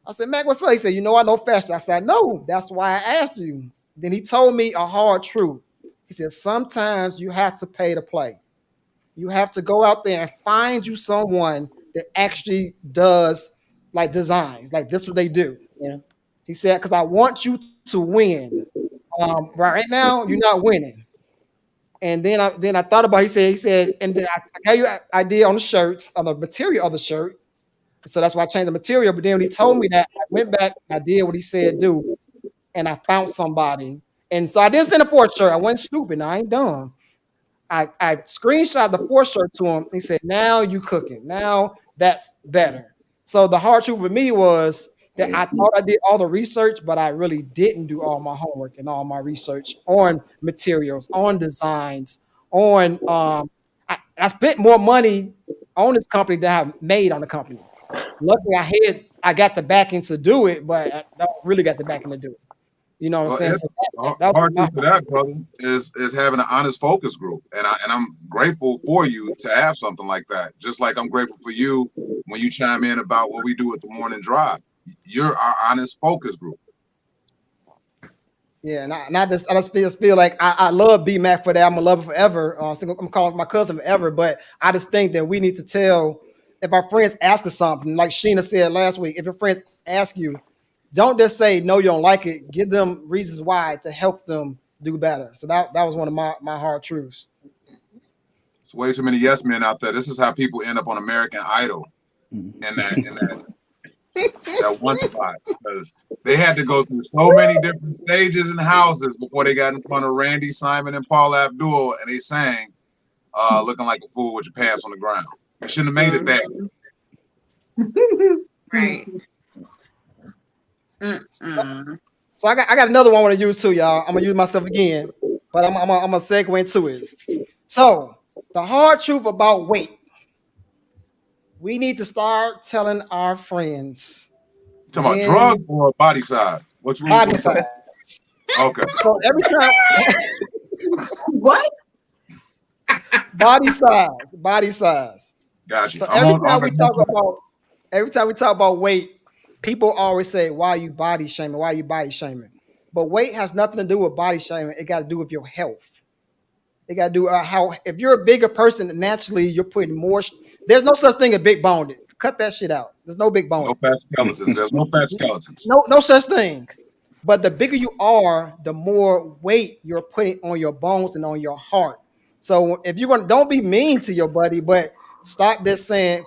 I said, Mac, what's up? He said, I know fashion. I said, no, that's why I asked you. Then he told me a hard truth. He said, sometimes you have to pay to play. You have to go out there and find you someone that actually does like designs. Like this is what they do. Yeah. He said, because I want you to win. Right now, you're not winning. And then I thought about it. He said, and then I gave you an idea on the shirts, on the material of the shirt. So that's why I changed the material. But then when he told me that, I went back and I did what he said do. And I found somebody. And so I didn't send a fourth shirt. I wasn't stupid. I ain't dumb. I screenshot the fourth shirt to him. He said, now you cooking. Now that's better. So the hard truth for me was that I thought I did all the research, but I really didn't do all my homework and all my research on materials, on designs, on I spent more money on this company than I made on the company. Luckily, I got the backing to do it, but I don't really got the backing to do it. You know what I'm saying? So that hard truth to that, brother, is having an honest focus group, and I'm grateful for you to have something like that. Just like I'm grateful for you when you chime in about what we do at the morning drive. You're our honest focus group. Yeah, and I just feel like I love B Mac for that. I'm gonna love her forever. I'm calling my cousin forever, but I just think that we need to tell if our friends ask us something, like Sheena said last week. If your friends ask you, don't just say no, you don't like it. Give them reasons why to help them do better. So that was one of my hard truths. There's way too many yes men out there. This is how people end up on American Idol in that one spot, because they had to go through so many different stages and houses before they got in front of Randy, Simon, and Paul Abdul, and they sang looking like a fool with your pants on the ground. You shouldn't have made it there. Right. So I got another one I want to use too, y'all. I'm gonna use myself again, but I'm gonna segue into it. So the hard truth about weight. We need to start telling our friends. Talking about drugs or body size? What's body size? Okay. So every time what? Body size. Gotcha. So every time we talk about weight, people always say, why are you body shaming? Why are you body shaming? But weight has nothing to do with body shaming. It got to do with your health. It got to do how, if you're a bigger person, naturally you're putting more. There's no such thing as big boned. Cut that shit out. There's no big bone. No fat skeletons. There's no fat skeletons. No such thing. But the bigger you are, the more weight you're putting on your bones and on your heart. So if you're gonna, don't be mean to your buddy, but stop this saying,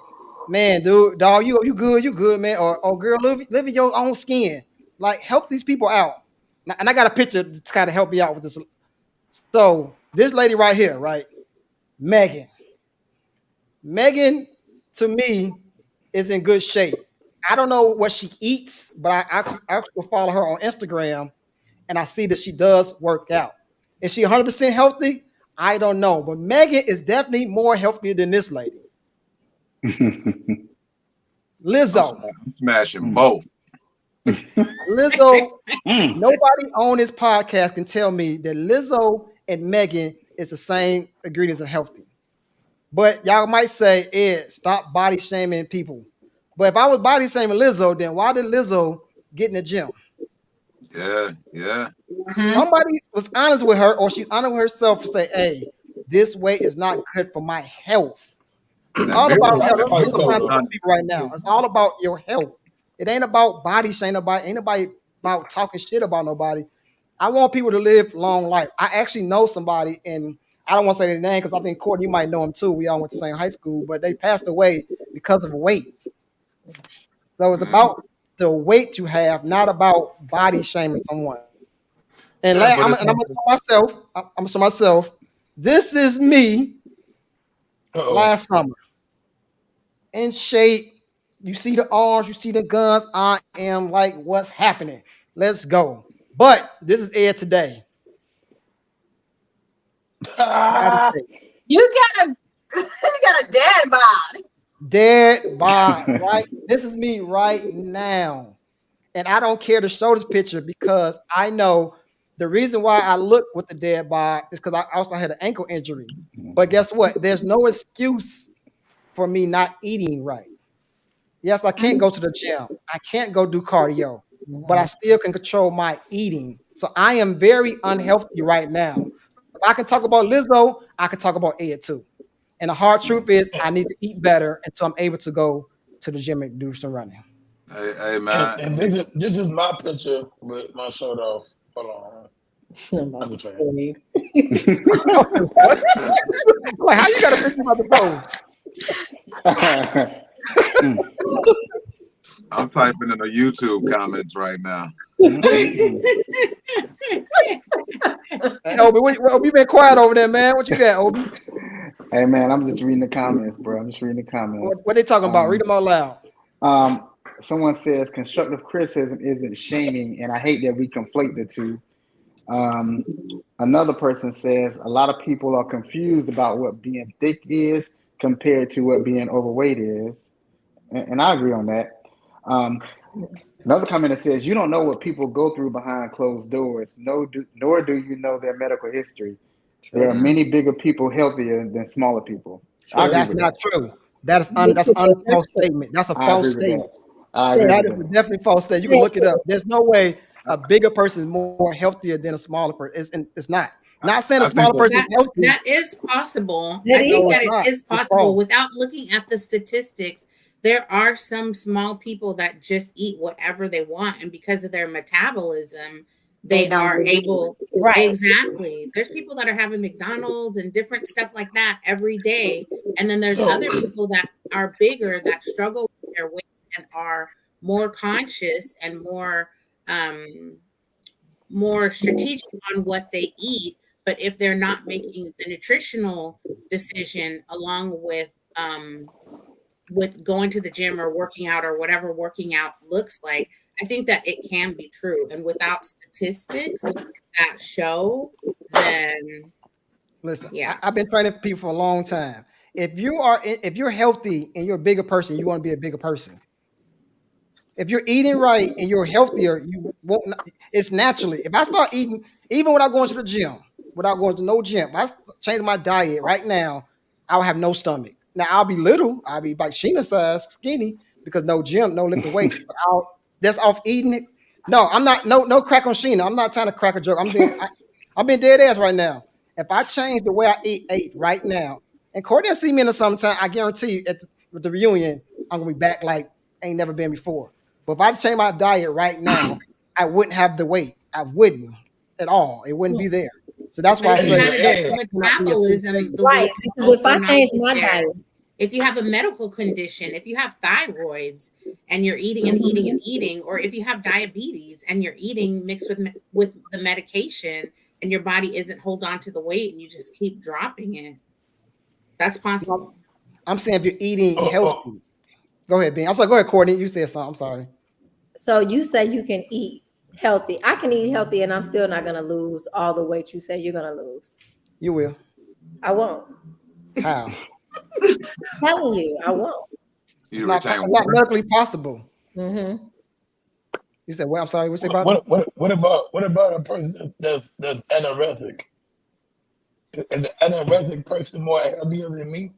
"Man, dude, dog, you good, man," or "Oh, girl, live in your own skin." Like, help these people out. And I got a picture to kind of help me out with this. So this lady right here, right, Megan. Megan, to me, is in good shape. I don't know what she eats, but I actually follow her on Instagram, and I see that she does work out. Is she 100% healthy? I don't know, but Megan is definitely more healthier than this lady. Lizzo. I'm smashing both. Lizzo, nobody on this podcast can tell me that Lizzo and Megan is the same ingredients of healthy. But y'all might say, Ed, stop body shaming people. But if I was body shaming Lizzo, then why did Lizzo get in the gym? Yeah. Somebody was honest with her, or she's honest with herself to say, hey, this weight is not good for my health. It's all about health. I'm trying to tell people right now. It's all about your health. It ain't about body shaming nobody. Ain't nobody about talking shit about nobody. I want people to live long life. I actually know somebody, and I don't want to say their name because I think Courtney, you might know him too. We all went to the same high school, but they passed away because of weight. So it's about the weight you have, not about body shaming someone. And I'm gonna show myself. This is me last summer. In shape. You see the arms, you see the guns. I am like, what's happening? Let's go. But this is Ed today. You got a dead body. Dead body, right? This is me right now. And I don't care to show this picture because I know the reason why I look with the dead body is because I also had an ankle injury. But guess what? There's no excuse for me not eating right. Yes, I can't go to the gym. I can't go do cardio, but I still can control my eating. So I am very unhealthy right now. So if I can talk about Lizzo, I can talk about Ed too. And the hard truth is I need to eat better until I'm able to go to the gym and do some running. Hey man. And this is my picture with my shirt off. Hold on. Like, how you got a picture about the pose? I'm typing in the YouTube comments right now. Hey, Obi, been quiet over there, man. What you got, Obi? Hey, man, I'm just reading the comments, bro. I'm just reading the comments. What they talking about? Read them out loud. Someone says constructive criticism isn't shaming, and I hate that we conflate the two. Another person says a lot of people are confused about what being thick is compared to what being overweight is. And I agree on that. Another commenter says, you don't know what people go through behind closed doors, nor do you know their medical history. True. There are many bigger people healthier than smaller people. That's not true. That's an false statement. That's a false statement. That is definitely false statement. You can look it up. There's no way a bigger person is more healthier than a smaller person. It's not. Not saying a smaller person is healthy. That is possible. I think that it is possible without looking at the statistics. There are some small people that just eat whatever they want, and because of their metabolism, they are able. Right. Exactly. There's people that are having McDonald's and different stuff like that every day, and then there's other people that are bigger that struggle with their weight and are more conscious and more strategic on what they eat. But if they're not making the nutritional decision along with going to the gym or working out or whatever working out looks like, I think that it can be true. And without statistics that show, then listen, I've been training people for a long time. If you're healthy and you're a bigger person, you want to be a bigger person. If you're eating right and you're healthier, you won't. It's naturally. If I start eating, even without going to the gym, without going to no gym, if I change my diet right now, I'll have no stomach. Now I'll be little. I'll be like Sheena size, skinny, because no gym, no lifting weights. But that's off eating it. No, I'm not. No crack on Sheena. I'm not trying to crack a joke. I'm being dead ass right now. If I change the way I ate right now, and Courtney will see me in the summertime, I guarantee you with the reunion, I'm gonna be back like ain't never been before. But if I change my diet right now, I wouldn't have the weight. I wouldn't at all. It wouldn't be there. So that's why I But if you said have metabolism, the Right, weight because if I also change not my there. diet, If you have a medical condition, if you have thyroids and you're eating and eating and eating, or if you have diabetes and you're eating mixed with the medication and your body isn't hold on to the weight and you just keep dropping it, that's possible. I'm saying if you're eating healthy. Go ahead, Ben. I'm sorry. Go ahead, Courtney. You said something. I'm sorry. so you say you can eat healthy. I can eat healthy and I'm still not going to lose all the weight you say you're going to lose. You will. I won't. How? I'm telling you, I won't. It's not medically possible. Mm-hmm. You said, well, I'm sorry. What you say, Bobby? What about a person that's anorexic? Is an anorexic person more healthier than me?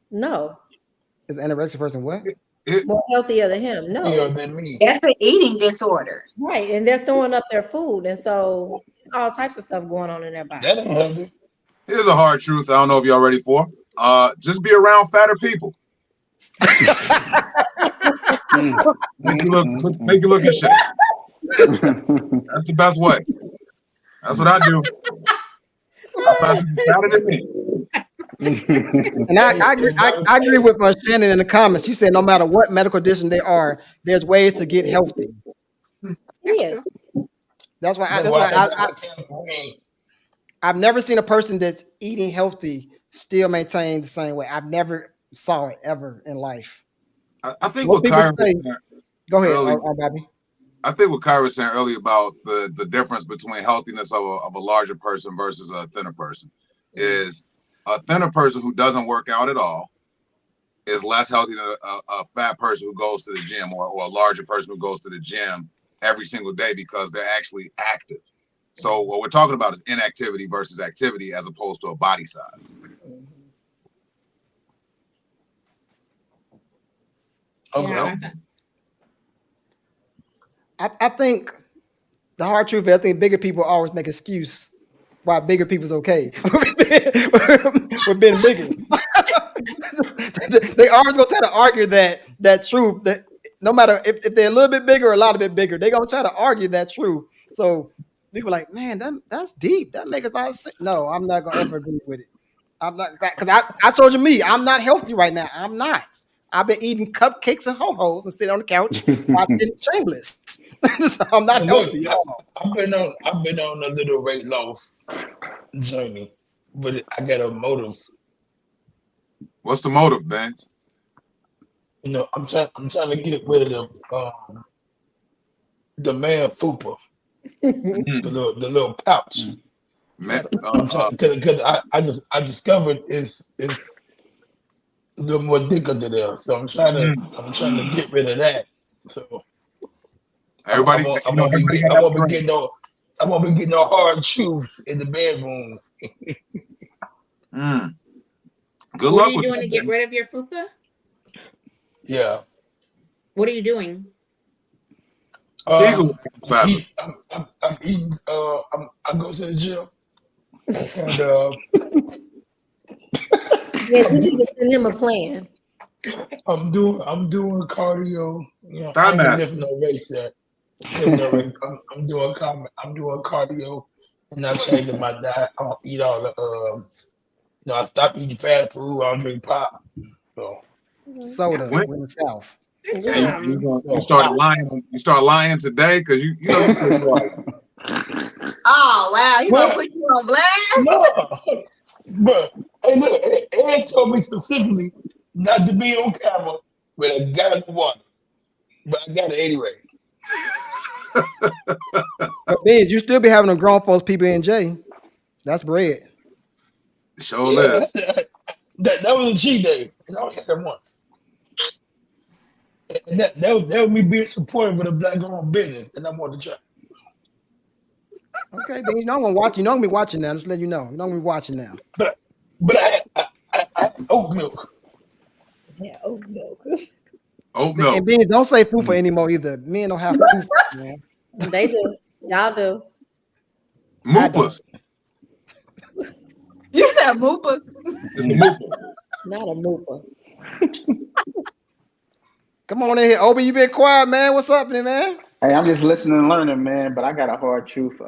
No. Is an anorexic person what? More healthier than him? No. Healthier than me. That's an eating disorder. Right, and they're throwing up their food, and so all types of stuff going on in their body. That ain't healthy. Here's a hard truth. I don't know if y'all ready for. Just be around fatter people. Make you look in shape. That's the best way. That's what I do. Fatter than me. And I agree with Shannon in the comments. She said no matter what medical condition they are, there's ways to get healthy. Yeah. That's why I've never seen a person that's eating healthy still maintain the same way. I've never saw it ever in life. I think what Kyra was saying go ahead, earlier, Bobby. I think what Kyra was saying earlier about the difference between healthiness of a larger person versus a thinner person is a thinner person who doesn't work out at all is less healthy than a fat person who goes to the gym or a larger person who goes to the gym every single day because they're actually active. So what we're talking about is inactivity versus activity as opposed to a body size. Okay. Yeah. I think the hard truth is I think bigger people always make excuse why bigger people's okay. We're being bigger. They always gonna try to argue that truth that no matter if they're a little bit bigger or a lot of bit bigger, they're gonna try to argue that truth. So people are like, man, that's deep. That makes a lot of sense. No, I'm not gonna ever agree with it. I'm not because I told you I'm not healthy right now. I'm not. I've been eating cupcakes and ho-hos and sitting on the couch watching Shameless. So I'm not healthy. I've been on a little weight loss journey, but I got a motive. What's the motive, Ben? You know, I'm trying to get rid of the man fupa, the little pouch. Because I discovered it's a little more thicker to there, so I'm trying to get rid of that. So everybody, I won't be getting no hard truths in the bedroom. Good what luck are you with doing that, to get rid of your fupa? Yeah. What are you doing? I'm eating. I go to the gym, and Yeah, you need to send him a plan. I'm doing cardio. You know, I ain't lifting no weights yet. I'm doing cardio, and I'm changing my diet. I don't eat all the I stopped eating fast food. I don't drink pop. So soda in the South. You start lying. You start lying today because you know. Oh wow, you gonna put you on blast? No, but hey, look, Ed told me specifically not to be on camera with a gallon of water, but I got it anyway. But Ben, you still be having them grown folks people in jail. That's bread. Sure live. That was a cheat day, and I only had that once. And that was me being supportive of the black-owned business, and I wanted to try. Okay, Ben, you know I'm gonna watch. You know I'm gonna be watching now. Just let you know. You know I'm gonna be watching now. But I had oat milk. Yeah, oat milk. Oat milk. And Ben, don't say fupa anymore either. Men don't have fupa, man. They do. Y'all do. Moopas. You said moopa. It's a moopa. Not a moopa. Come on in here, Obi. You been quiet, man. What's up, man? Hey, I'm just listening and learning, man. But I got a hard truth.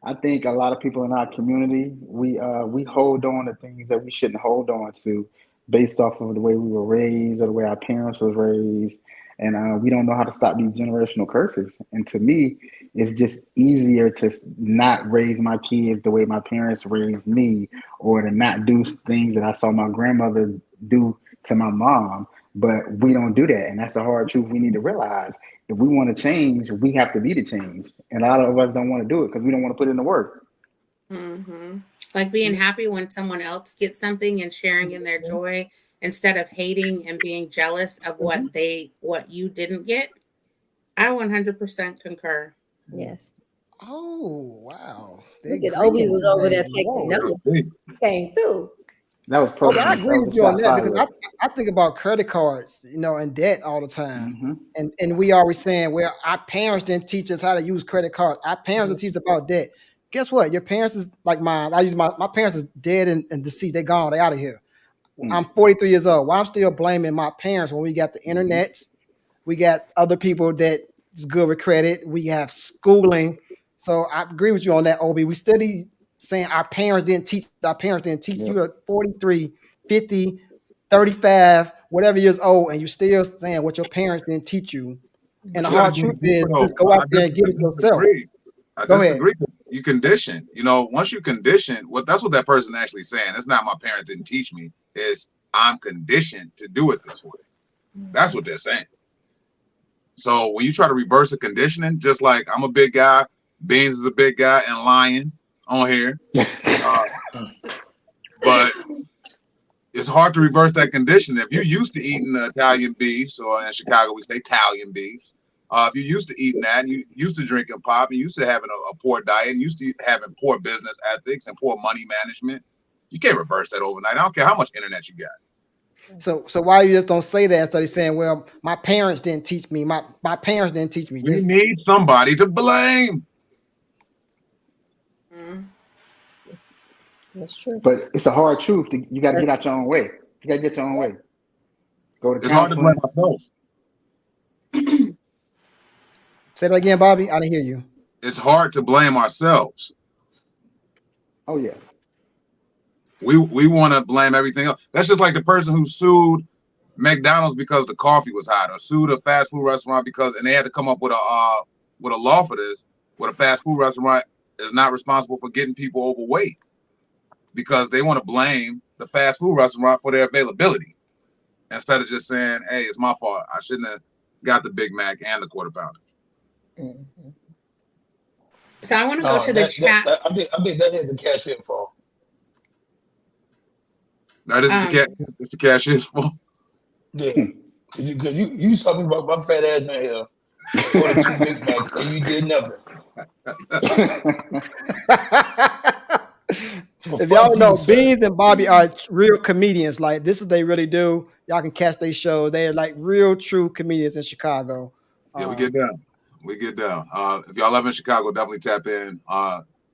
I think a lot of people in our community we hold on to things that we shouldn't hold on to, based off of the way we were raised or the way our parents was raised, and we don't know how to stop these generational curses. And to me, it's just easier to not raise my kids the way my parents raised me, or to not do things that I saw my grandmother do to my mom. But we don't do that, and that's the hard truth we need to realize. If we want to change, we have to be the change. And a lot of us don't want to do it because we don't want to put in the work. Mm-hmm. Like being happy when someone else gets something and sharing in their joy instead of hating and being jealous of what you didn't get. I 100% concur. Yes. Oh, wow. Look at Obi was over there taking notes. Came through. That was Oh, but I agree with you on that, because fire. I think about credit cards, and debt all the time. Mm-hmm. And we always saying, well, our parents didn't teach us how to use credit cards. Our parents didn't teach us about debt. Guess what? Your parents is like mine. I use my parents is dead and deceased. They gone. They out of here. I'm 43 years old. Why I'm still blaming my parents when we got the internet, we got other people that is good with credit. We have schooling. So I agree with you on that, Obi. We study saying our parents didn't teach. Our parents didn't teach. You are 43, 50, 35, whatever years old, and you still saying what your parents didn't teach you. And the hard truth is, just go out there and get it yourself. I Go ahead. disagree. You condition. Once you condition, that's what that person actually saying. It's not my parents didn't teach me. It's I'm conditioned to do it this way. That's what they're saying. So when you try to reverse the conditioning, just like I'm a big guy, Beans is a big guy, and Lion on here, but it's hard to reverse that condition. If you're used to eating Italian beefs, or in Chicago we say Italian beefs, if you're used to eating that, and you used to drinking pop, and used to having a poor diet, and used to having poor business ethics and poor money management, you can't reverse that overnight. I don't care how much internet you got. So why you just don't say that instead of saying, well, my parents didn't teach me. My parents didn't teach me. We need somebody to blame. That's true. But it's a hard truth. You got to get out your own way. You got to get your own way. Go to It's hard to blame myself. Say that again, Bobby. I didn't hear you. It's hard to blame ourselves. Oh yeah. We want to blame everything else. That's just like the person who sued McDonald's because the coffee was hot, or sued a fast food restaurant and they had to come up with a law for this, where a fast food restaurant is not responsible for getting people overweight, because they want to blame the fast food restaurant for their availability instead of just saying, hey, it's my fault. I shouldn't have got the Big Mac and the quarter pounder. Mm-hmm. So I want to go to the chat. I think that is the cashier's fault. That is it's the cashier's fault. Yeah, because you talking about my fat ass in here, ordered 2 Big Macs, and you did nothing. If y'all know, Beans and Bobby are real comedians. Like, this is what they really do. Y'all can catch their shows. They're like real, true comedians in Chicago. Yeah, we get down. We get down. If y'all live in Chicago, definitely tap in,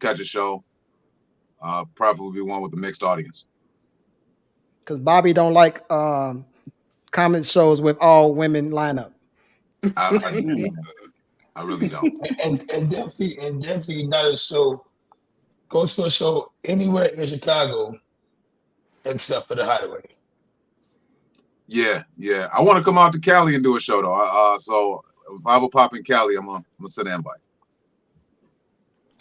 catch a show. Probably one with a mixed audience. Because Bobby don't like comedy shows with all women lineup. I really don't. And definitely not a show. Go to a show anywhere in Chicago except for the Hideaway. Yeah. I want to come out to Cali and do a show though. So if I will pop in Cali, I'm gonna send an invite.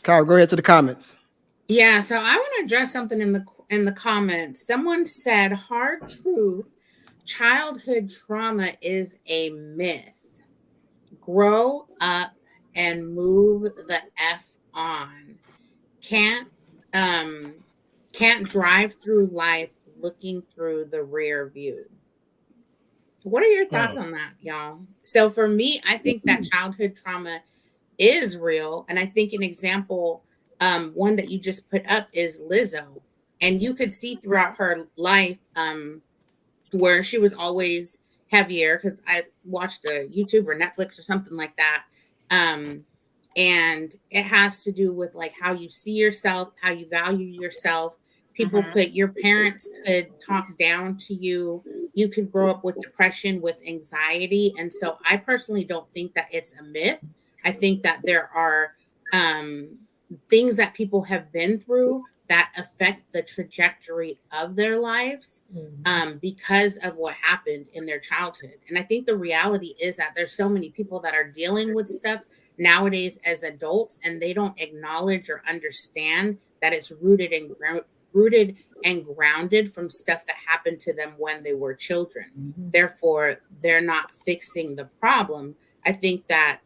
Kyle, go ahead to the comments. Yeah, so I want to address something in the comments. Someone said, hard truth, childhood trauma is a myth. Grow up and move the F on. Can't drive through life looking through the rear view. What are your thoughts on that, y'all? So for me, I think that childhood trauma is real. And I think an example, one that you just put up is Lizzo. And you could see throughout her life where she was always heavier, because I watched a YouTube or Netflix or something like that. And it has to do with like how you see yourself, how you value yourself. People your parents could talk down to you. You could grow up with depression, with anxiety. And so I personally don't think that it's a myth. I think that there are things that people have been through that affect the trajectory of their lives because of what happened in their childhood. And I think the reality is that there's so many people that are dealing with stuff nowadays as adults, and they don't acknowledge or understand that it's rooted and grounded from stuff that happened to them when they were children. Therefore, they're not fixing the problem. I think that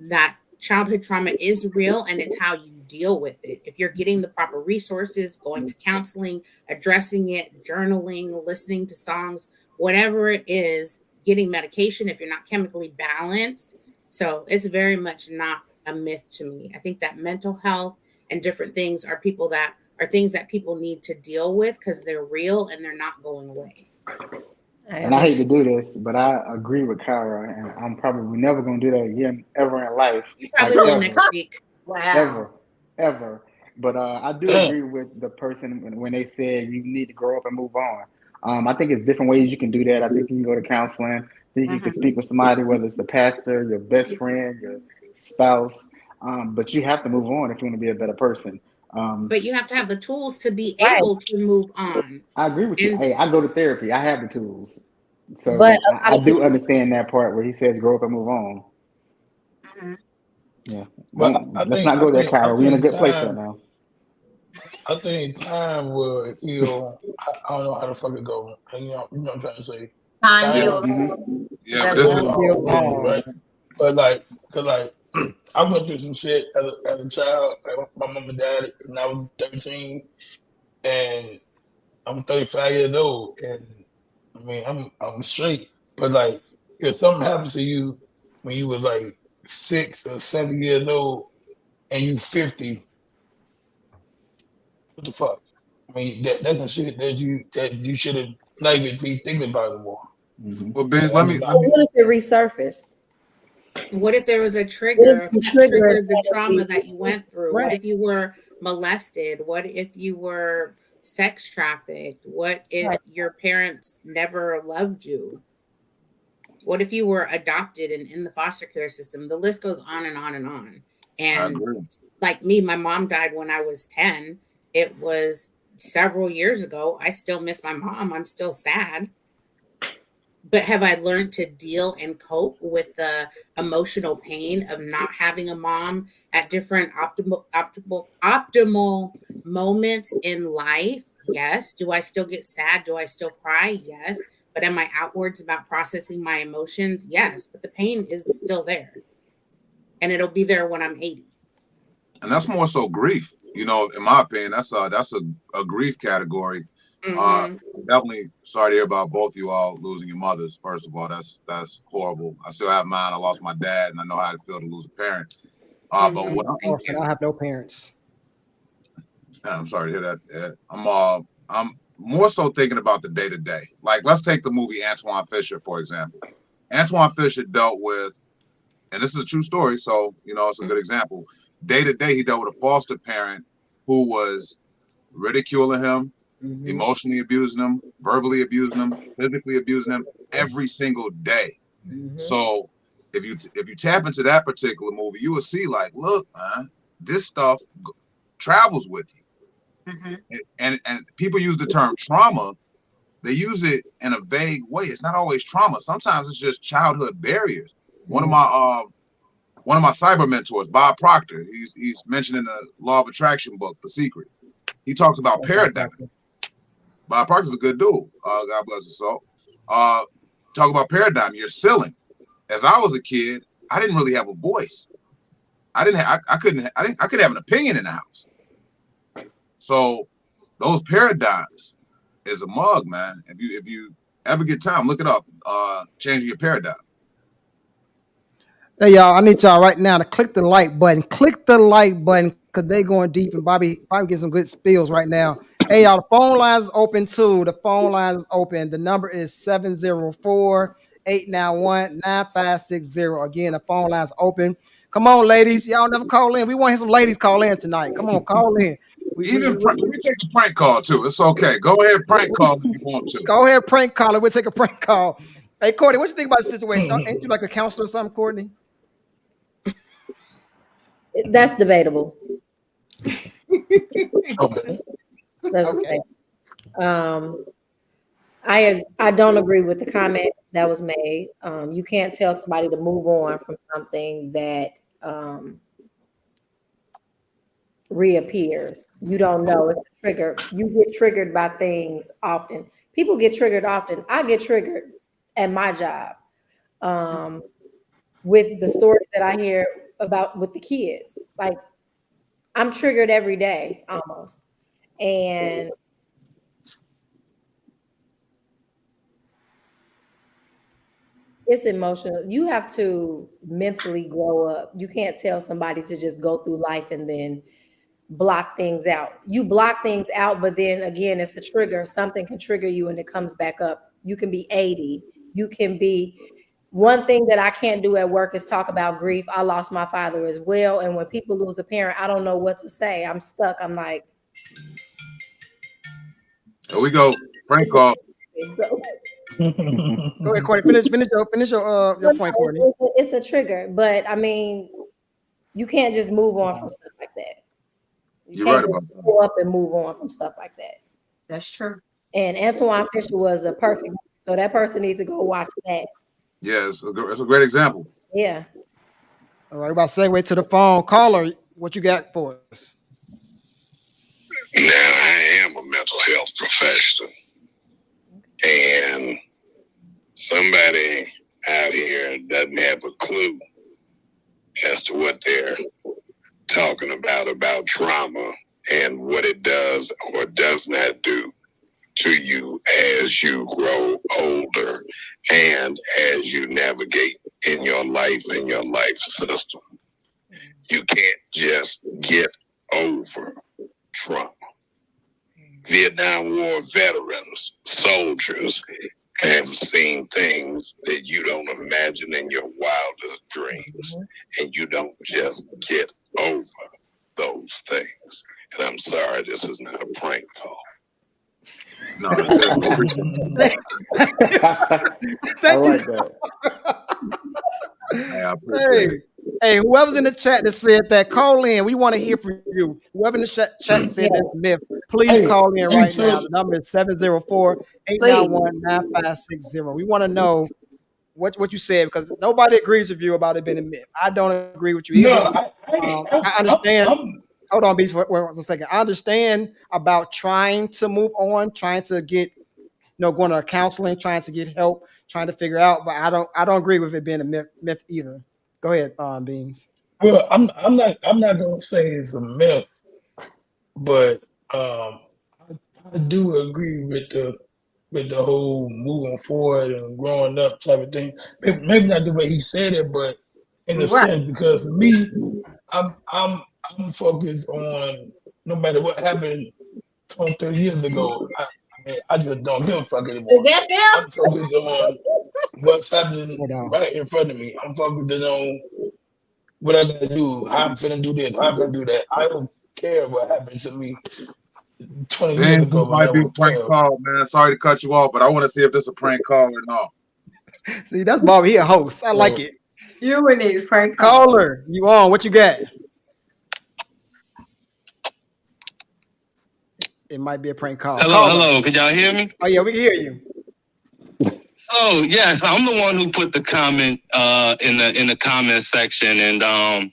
that childhood trauma is real, and it's how you deal with it. If you're getting the proper resources, going to counseling, addressing it, journaling, listening to songs, whatever it is, getting medication if you're not chemically balanced. So it's very much not a myth to me. I think that mental health and different things are things that people need to deal with because they're real and they're not going away. And I hate to do this, but I agree with Kyra, and I'm probably never going to do that again ever in life. You probably will next week. Wow. Ever. But I do agree with the person when they said you need to grow up and move on. I think it's different ways you can do that. I think you can go to counseling. I think you can speak with somebody, whether it's the pastor, your best friend, your spouse. But you have to move on if you want to be a better person. But you have to have the tools to be able to move on. I agree with you. Hey, I go to therapy. I have the tools. So But I do understand that part where he says grow up and move on. Yeah. Well, Let's not go there, Kyra. We're in a good place right now. I think time will heal. I don't know how the fuck it go. You know what I'm trying to say? Time heals. Yeah, but this is right. But like, cause like, I went through some shit as a child. Like my mom and dad, and I was 13, and I'm 35 years old, and I mean, I'm straight. But like, if something happens to you when you were like 6 or 7 years old, and you 50, what the fuck? I mean, that's some shit that you should have not even be thinking about anymore. Well, Biz, let me. What if it resurfaced? What if there was a trigger that triggered the trauma that you went through? Right. What if you were molested? What if you were sex trafficked? What if your parents never loved you? What if you were adopted and in the foster care system? The list goes on and on and on. And like me, my mom died when I was 10. It was several years ago. I still miss my mom. I'm still sad. But have I learned to deal and cope with the emotional pain of not having a mom at different optimal moments in life? Yes. Do I still get sad? Do I still cry? Yes. But am I outwards about processing my emotions? Yes. But the pain is still there. And it'll be there when I'm 80. And that's more so grief. You know, in my opinion, that's a grief category. Definitely sorry to hear about both of you all losing your mothers. First of all, that's horrible. I still have mine. I lost my dad, and I know how it feels to lose a parent. But what I have no parents. I'm sorry to hear that. I'm more so thinking about the day to day. Like, let's take the movie Antoine Fisher, for example. Antoine Fisher dealt with, and this is a true story, so you know it's a good example. Day to day, he dealt with a foster parent who was ridiculing him, emotionally abusing him, verbally abusing him, physically abusing him every single day. So if you tap into that particular movie, you will see like, look, man, this stuff travels with you. And people use the term trauma. They use it in a vague way. It's not always trauma. Sometimes it's just childhood barriers. One of my cyber mentors, Bob Proctor, he's mentioned in the Law of Attraction book, The Secret. He talks about paradigm. Bob Proctor's a good dude. God bless his soul. Talk about paradigm, your ceiling. As I was a kid, I didn't really have a voice. I could have an opinion in the house. So those paradigms is a mug, man. If you ever get time, look it up. Changing your paradigm. Hey y'all, I need y'all right now to click the like button. Click the like button because they going deep, and Bobby get some good spills right now. Hey y'all, the phone line is open too. The phone line is open. The number is 704-891-9560. Again, the phone line is open. Come on, ladies. Y'all never call in. We want to hear some ladies call in tonight. Come on, call in. We take a prank call too. It's okay. Go ahead, prank call if you want to. Go ahead, prank call. We'll take a prank call. Hey, Courtney, what you think about the situation? Ain't you like a counselor or something, Courtney? That's debatable. Okay. That's Okay. I don't agree with the comment that was made. You can't tell somebody to move on from something that reappears. You don't know. It's a trigger. You get triggered by things often. People get triggered often. I get triggered at my job with the stories that I hear about with the kids. Like, I'm triggered every day almost. And it's emotional. You have to mentally grow up. You can't tell somebody to just go through life and then block things out. You block things out, but then again, it's a trigger. Something can trigger you and it comes back up. You can be 80. You can be. One thing that I can't do at work is talk about grief. I lost my father as well. And when people lose a parent, I don't know what to say. I'm stuck. I'm like, Here we go. Prank call. Go ahead, Courtney. Finish your point, Courtney. It's a trigger, but I mean, you can't just move on from stuff like that. You You're can't right just about that. pull up and move on from stuff like that. That's true. And Antoine Fisher was a perfect, so that person needs to go watch that. Yeah, it's a great example. Yeah. All right, we're about to segue to the phone. Caller, what you got for us? Now, I am a mental health professional, and somebody out here doesn't have a clue as to what they're talking about trauma and what it does or does not do to you as you grow older and as you navigate in your life and your life system. You can't just get over trauma. Vietnam War veterans, soldiers have seen things that you don't imagine in your wildest dreams, and you don't just get over those things. And I'm sorry, this is not a prank call. No, I like that. I appreciate it. Hey, whoever's in the chat that said that, call in. We want to hear from you. Whoever in the chat said this myth, please call in right now. The number is 704-891-9560. We want to know what you said, because nobody agrees with you about it being a myth. I don't agree with you either. No, I understand. Hold on, Beast, for 1 second. I understand about trying to move on, trying to get, going to counseling, trying to get help, trying to figure out, but I don't agree with it being a myth either. Go ahead, Beans. Well, I'm not gonna say it's a myth, but I do agree with the whole moving forward and growing up type of thing. Maybe not the way he said it, but in a sense, because for me, I'm focused on no matter what happened 20, 30 years ago. I just don't give a fuck anymore. I'm focused on what's happening right in front of me. I'm focused on what I gotta do, how I'm finna do this, how I'm finna do that. I don't care what happens to me 20 years ago when I Might be a was prank 12. call, man. Sorry to cut you off, but I want to see if this is a prank call or not. See, that's Bobby. He a host. I like it. You and these prank caller. You on? What you got? It might be a prank call. Hello. Can y'all hear me? Oh yeah, we can hear you. Oh yes, I'm the one who put the comment in the comment section, and I'm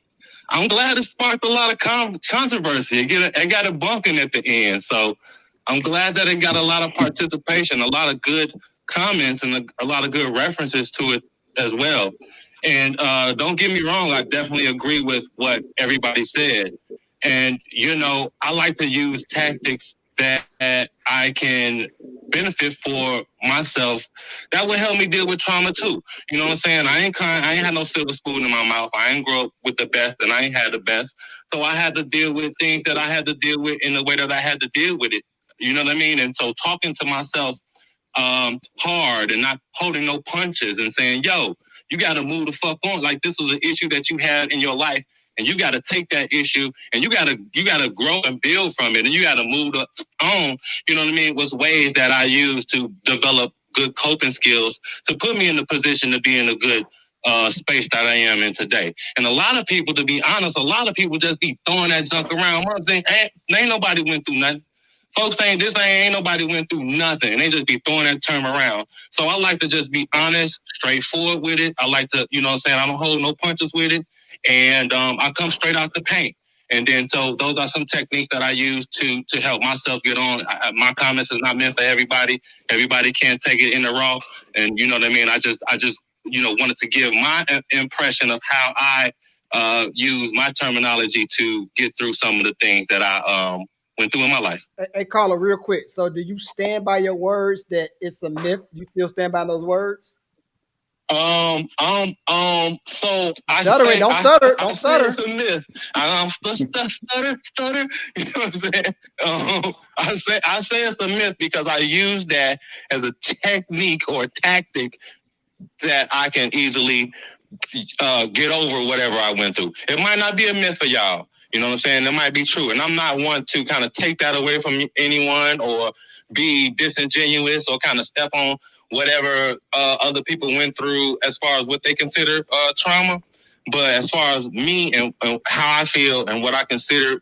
glad it sparked a lot of controversy. It got a bunking at the end, so I'm glad that it got a lot of participation, a lot of good comments, and a lot of good references to it as well. And don't get me wrong, I definitely agree with what everybody said. And I like to use tactics that I can benefit for myself that would help me deal with trauma too. You know what I'm saying? I ain't had no silver spoon in my mouth. I ain't grow up with the best, and I ain't had the best. So I had to deal with things that I had to deal with in the way that I had to deal with it. You know what I mean? And so talking to myself hard and not holding no punches and saying, yo, you got to move the fuck on. Like, this was an issue that you had in your life, and you got to take that issue and you got to grow and build from it, and you got to move on. You know what I mean? Was ways that I used to develop good coping skills to put me in the position to be in a good space that I am in today. And a lot of people, to be honest, a lot of people just be throwing that junk around. One thing, ain't nobody went through nothing. Folks saying this ain't nobody went through nothing, and they just be throwing that term around. So I like to just be honest, straightforward with it. I like to, you know what I'm saying, I don't hold no punches with it, and I come straight out the paint. And then so those are some techniques that I use to help myself get on. My comments is not meant for everybody. Everybody can't take it in the raw, and you know what I mean. I just you know wanted to give my impression of how I use my terminology to get through some of the things that I went through in my life. Hey, Carla, real quick. So do you stand by your words that it's a myth? You still stand by those words? So I stutter, say, don't stutter. Don't stutter. It's a myth. Stutter. You know what I'm saying? I say it's a myth because I use that as a technique or tactic that I can easily get over whatever I went through. It might not be a myth for y'all. You know what I'm saying? It might be true. And I'm not one to kind of take that away from anyone or be disingenuous or kind of step on whatever other people went through as far as what they consider trauma. But as far as me and how I feel and what I consider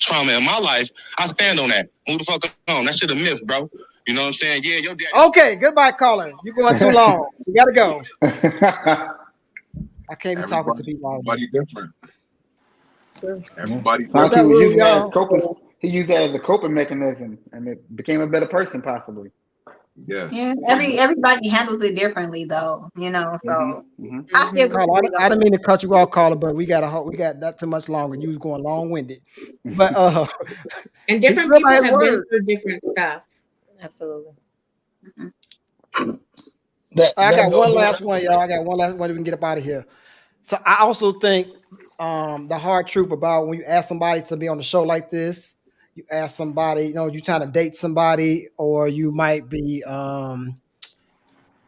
trauma in my life, I stand on that. Move the fuck on. That shit a myth, bro. You know what I'm saying? Yeah, your dad. Okay, goodbye, caller. You're going too long. You gotta go. I can't be talking to people. Everybody different. Everybody different. He used that as a coping mechanism, and it became a better person, possibly. Yeah. Yeah. Everybody handles it differently, though. You know, so I feel. Carla, I didn't mean to cut you off, Carla, but we got not too much longer. You was going long-winded, but and different people have been through different stuff. Absolutely. I got one last one, y'all. I got one last one. We can get up out of here. So I also think the hard truth about when you ask somebody to be on the show like this, you ask somebody, you know, you're trying to date somebody, or you might be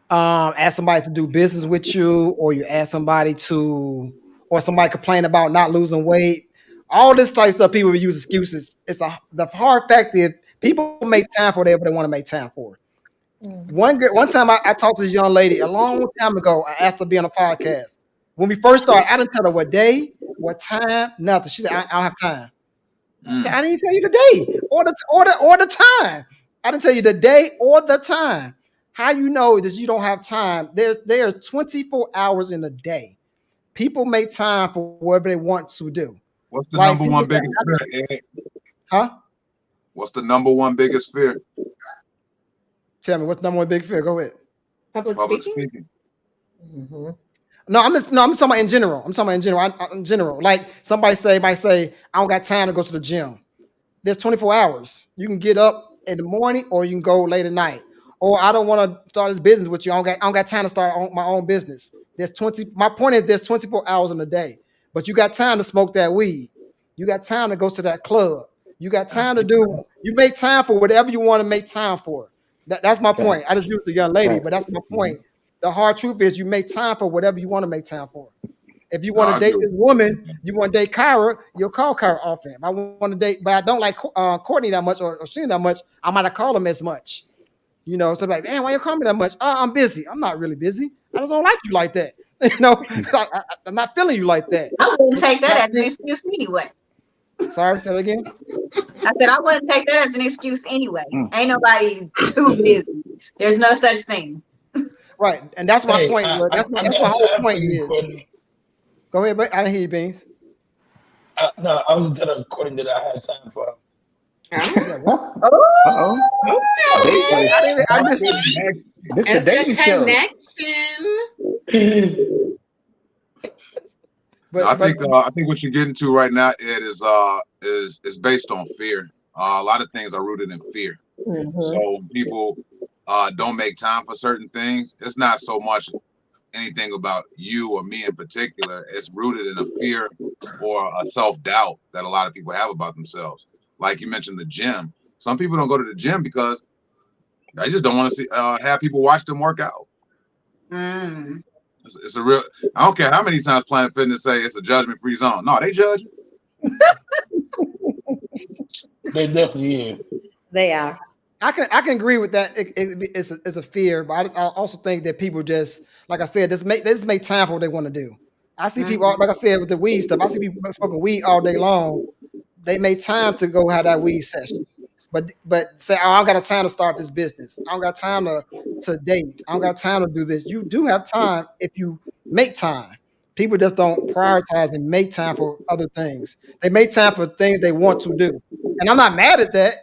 ask somebody to do business with you, or you ask somebody to, or somebody complain about not losing weight. All this type of stuff, people will use excuses. The hard fact is people make time for whatever they want to make time for. One time I talked to this young lady a long time ago. I asked her to be on a podcast. When we first started, I didn't tell her what day, what time, nothing. She said, I don't have time. I said, I didn't tell you the day or the time. I didn't tell you the day or the time. How you know that you don't have time? There's 24 hours in a day. People make time for whatever they want to do. What's the number one biggest fear, Ed? Huh? What's the number one biggest fear? Tell me, what's the number one big fear? Go ahead. Public speaking. Mm-hmm. No, I'm talking about in general. In general. Like somebody might say, I don't got time to go to the gym. There's 24 hours. You can get up in the morning, or you can go late at night. Or I don't want to start this business with you. I don't got time to start my own business. My point is there's 24 hours in a day, but you got time to smoke that weed. You got time to go to that club. You got time you make time for whatever you want to make time for. That's my point. I just used the young lady, but that's my point. The hard truth is you make time for whatever you want to make time for. If you want to date this woman, you want to date Kyra, you'll call Kyra often. If I want to date, but I don't like Courtney that much or Shane that much, I might not call him as much. You know, so like, man, why you call me that much? I'm busy. I'm not really busy. I just don't like you like that. You know, I'm not feeling you like that. I wouldn't take that as an excuse anyway. Sorry, say that again. I said I wouldn't take that as an excuse anyway. Ain't nobody too busy. There's no such thing. Right, and that's my point. That's my whole point is. Go ahead, but I didn't hear you, Beans. No, I was telling Courtney that I had time for. I missed it. It's a connection. I think what you're getting to right now, Ed, is based on fear. A lot of things are rooted in fear. Mm-hmm. So people don't make time for certain things. It's not so much anything about you or me in particular. It's rooted in a fear or a self-doubt that a lot of people have about themselves. Like you mentioned the gym. Some people don't go to the gym because they just don't want to see have people watch them work out. It's a real. I don't care how many times Planet Fitness say it's a judgment-free zone. No, they judge. They definitely is. They are. I can agree with that. It's a fear, but I also think that people just, like I said, they just make time for what they want to do. I see people, Mhm. like I said, with the weed stuff. I see people smoking weed all day long. They make time to go have that weed session, but say, oh, I don't got time to start this business. I don't got time to date. I don't got time to do this. You do have time if you make time. People just don't prioritize and make time for other things. They make time for things they want to do, and I'm not mad at that.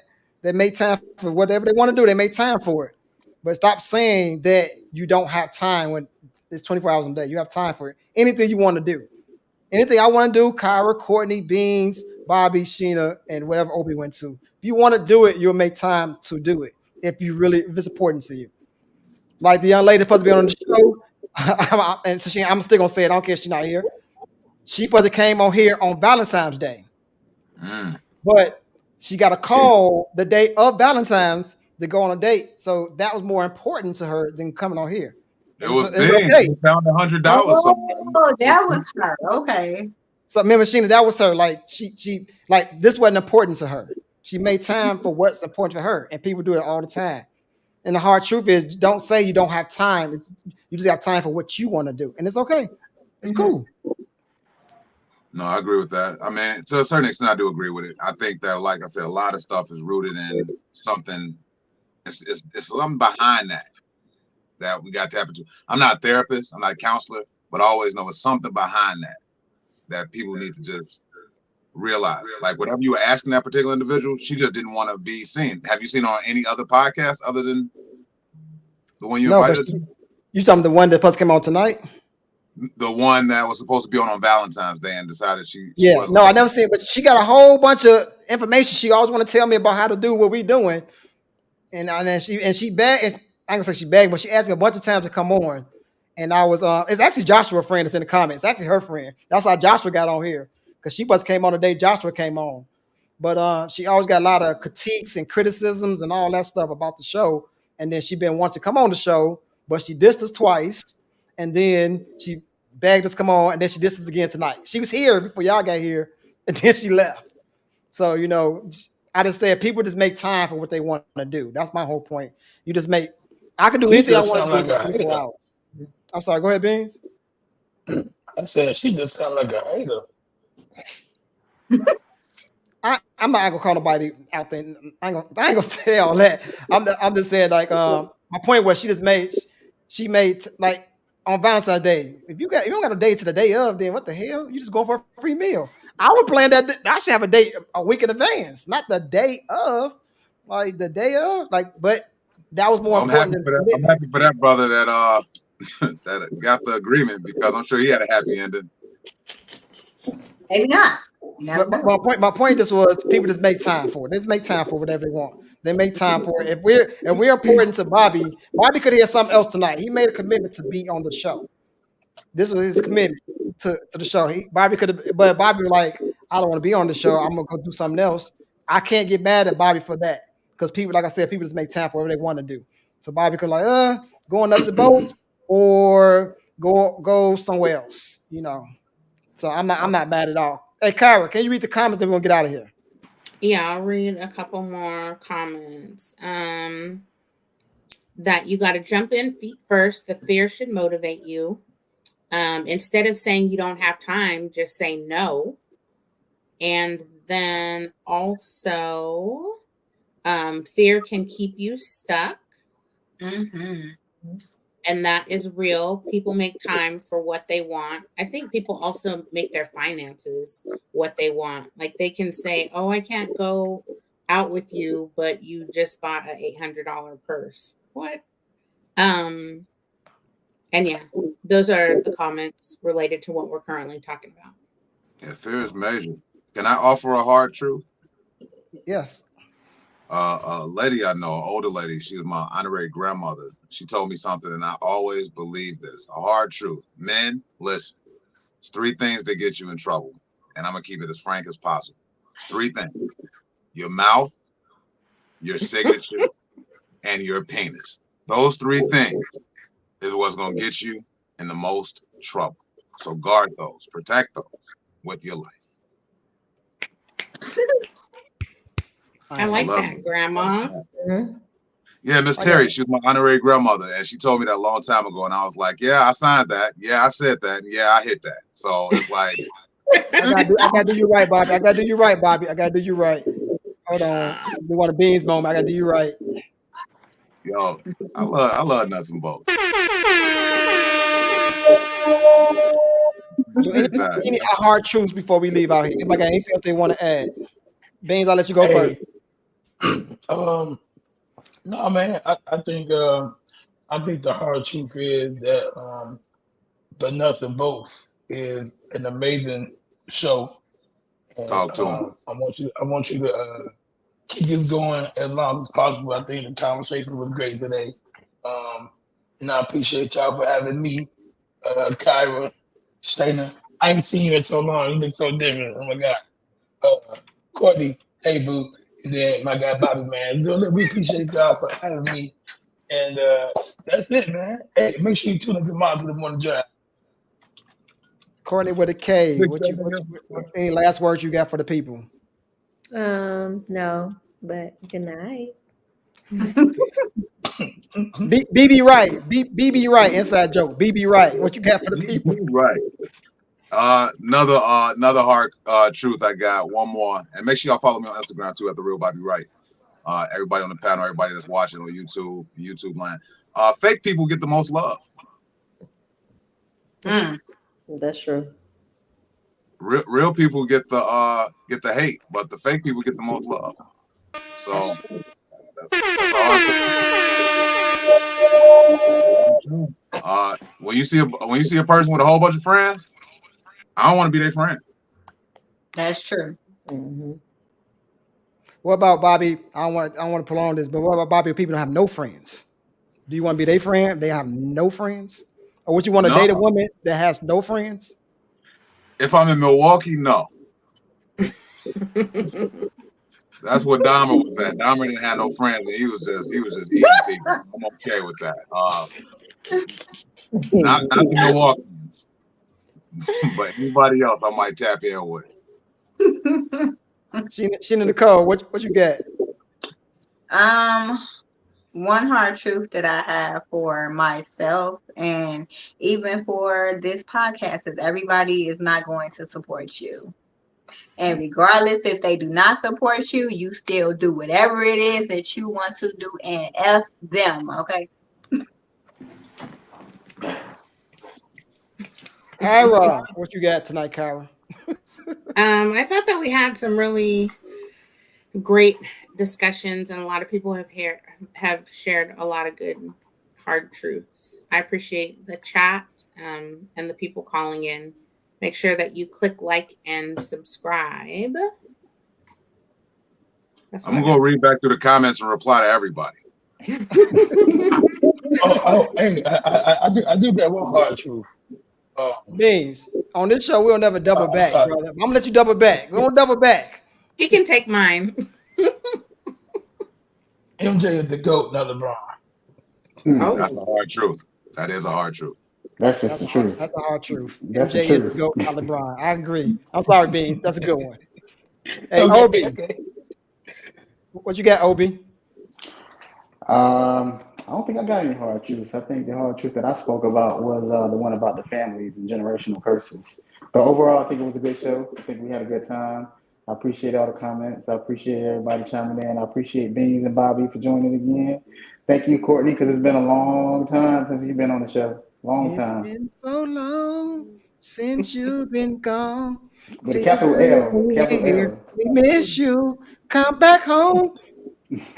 They make time for whatever they want to do. They make time for it. But stop saying that you don't have time when it's 24 hours a day. You have time for it. Anything you want to do. Anything I want to do, Kyra, Courtney, Beans, Bobby, Sheena, and whatever Obi went to. If you want to do it, you'll make time to do it. If if it's important to you. Like the young lady supposed to be on the show, and so I'm still gonna say it. I don't care if she's not here. She supposed to came on here on Valentine's Day. But she got a call the day of Valentine's to go on a date. So that was more important to her than coming on here. It was it's big. okay. She found $100 somewhere. Oh, that was her. Okay. So remember, Sheena, that was her. Like she like this wasn't important to her. She made time for what's important to her, and people do it all the time. And the hard truth is, don't say you don't have time. You just have time for what you want to do, and it's okay. It's cool. No, I agree with that. I mean, to a certain extent, I do agree with it. I think that, like I said, a lot of stuff is rooted in something. It's something behind that we got to tap into. I'm not a therapist. I'm not a counselor, but I always know it's something behind that people need to just realize. Like whatever you were asking that particular individual, she just didn't want to be seen. Have you seen her on any other podcast other than the one you invited to? You talking the one that supposed to come on tonight? The one that was supposed to be on Valentine's Day and decided she yeah. No, I never seen it, but she got a whole bunch of information. She always want to tell me about how to do what we doing, and then she begged. I ain't gonna say she begged, but she asked me a bunch of times to come on, and I was it's actually Joshua's friend that's in the comments. It's actually her friend. That's how Joshua got on here because she just came on the day Joshua came on, but she always got a lot of critiques and criticisms and all that stuff about the show, and then she been wanting to come on the show, but she dissed us twice. And then she begged us to come on, and then she dissed us again tonight. She was here before y'all got here, and then she left. So, I just said people just make time for what they want to do. That's my whole point. You just make, I can do anything I want to do for 24 hours. I'm sorry, go ahead, Beans. I said she just sound like a hater. I'm not gonna call nobody out there. I ain't gonna say all that. I'm just saying like my point was she made like on Valentine's Day. If you don't got a date to the day of, then what the hell? You just go for a free meal. I would plan that. I should have a date a week in advance, not the day of. Like the day of, but that was more important. I'm happy for that brother that that got the agreement because I'm sure he had a happy ending. Maybe not. But my point just was people just make time for it. They just make time for whatever they want. They make time for it. If we're important to Bobby could hear something else tonight. He made a commitment to be on the show. This was his commitment to the show. Bobby was like, I don't want to be on the show. I'm gonna go do something else. I can't get mad at Bobby for that because people, like I said, people just make time for whatever they want to do. So Bobby could go on Nutz and Boltz or go somewhere else. So I'm not mad at all. Hey, Kyra, can you read the comments? Then we're gonna get out of here. Yeah, I'll read a couple more comments. That you got to jump in feet first. The fear should motivate you. Instead of saying you don't have time, just say no. And then also, fear can keep you stuck. Mm-hmm. And that is real. People make time for what they want. I think people also make their finances what they want. Like they can say, oh, I can't go out with you, but you just bought an $800 purse. What? And yeah, those are the comments related to what we're currently talking about. Yeah, fear is major. Can I offer a hard truth? Yes. A lady I know, an older lady, she was my honorary grandmother. She told me something, and I always believe this. A hard truth. Men, listen. It's 3 things that get you in trouble, and I'm going to keep it as frank as possible. It's 3 things. Your mouth, your signature, and your penis. Those 3 things is what's going to get you in the most trouble. So guard those. Protect those with your life. I like that, Grandma. Mhm. Yeah, Miss Terry, she was my honorary grandmother, and she told me that a long time ago, and I was like, yeah, I signed that. Yeah, I said that. And yeah, I hit that. So it's like, I gotta do you right, Bobby. I gotta do you right, Bobby. I gotta do you right. Hold on. We want a beans moment. I gotta do you right. yo, I love Nuts and Bolts. Any hard truths before we leave out here? Anybody got anything else they want to add? Beans, I'll let you go first. No, man. I think the hard truth is that the Nuts and Bolts is an amazing show. And, Talk to him. I want you to keep this going as long as possible. I think the conversation was great today. And I appreciate y'all for having me, Kyra, Shayna. I haven't seen you in so long. You look so different. Oh my God. Courtney, hey boo, and then my guy Bobby, man. We appreciate y'all for having me. And that's it, man. Hey, make sure you tune into tomorrow to the morning drive. Courtney with a K. Any last words you got for the people? No, but good night. BB Wright. BB Wright. Inside joke. BB Wright. What you got for the people? Right. Another hard truth I got. One more, and make sure y'all follow me on Instagram too at the Real Bobby Wright. Everybody on the panel, everybody that's watching on YouTube land. Fake people get the most love. That's true. Real people get the hate, but the fake people get the most love. So when you see a person with a whole bunch of friends, I don't want to be their friend. That's true. Mm-hmm. What about Bobby? I don't want to prolong this, but what about Bobby? If people don't have no friends, do you want to be their friend? They have no friends, or would you want to date a woman that has no friends? If I'm in Milwaukee, no. That's what Dahmer was at. Dahmer didn't have no friends, and he was just eating people. I'm okay with that. Not the Milwaukeeans, but anybody else, I might tap in with. Sheena Nicole, what you got? One hard truth that I have for myself and even for this podcast is everybody is not going to support you. And regardless if they do not support you, you still do whatever it is that you want to do and F them, okay? Kyra, what you got tonight, Kyra? I thought that we had some really great discussions, and a lot of people have shared a lot of good hard truths. I appreciate the chat and the people calling in. Make sure that you click like and subscribe. I'm gonna go read back through the comments and reply to everybody. Hey, I do got one hard truth. Beans, on this show, we'll never double back, brother. I'm gonna let you double back. We won't double back. He can take mine. MJ is the GOAT, not LeBron. That's a hard truth. That is a hard truth. That's the truth. That's a hard truth. That's MJ the is truth. the GOAT, not LeBron. I agree. I'm sorry, Beans. That's a good one. Hey, Okay, Obi, okay. what you got, Obi? I don't think I got any hard truths. I think the hard truth that I spoke about was the one about the families and generational curses. But overall, I think it was a good show. I think we had a good time. I appreciate all the comments. I appreciate everybody chiming in. I appreciate Beans and Bobby for joining again. Thank you, Courtney, because it's been a long time since you've been on the show. Long time. It's been so long since you've been gone. With a capital L. Capital L. We miss you. Come back home.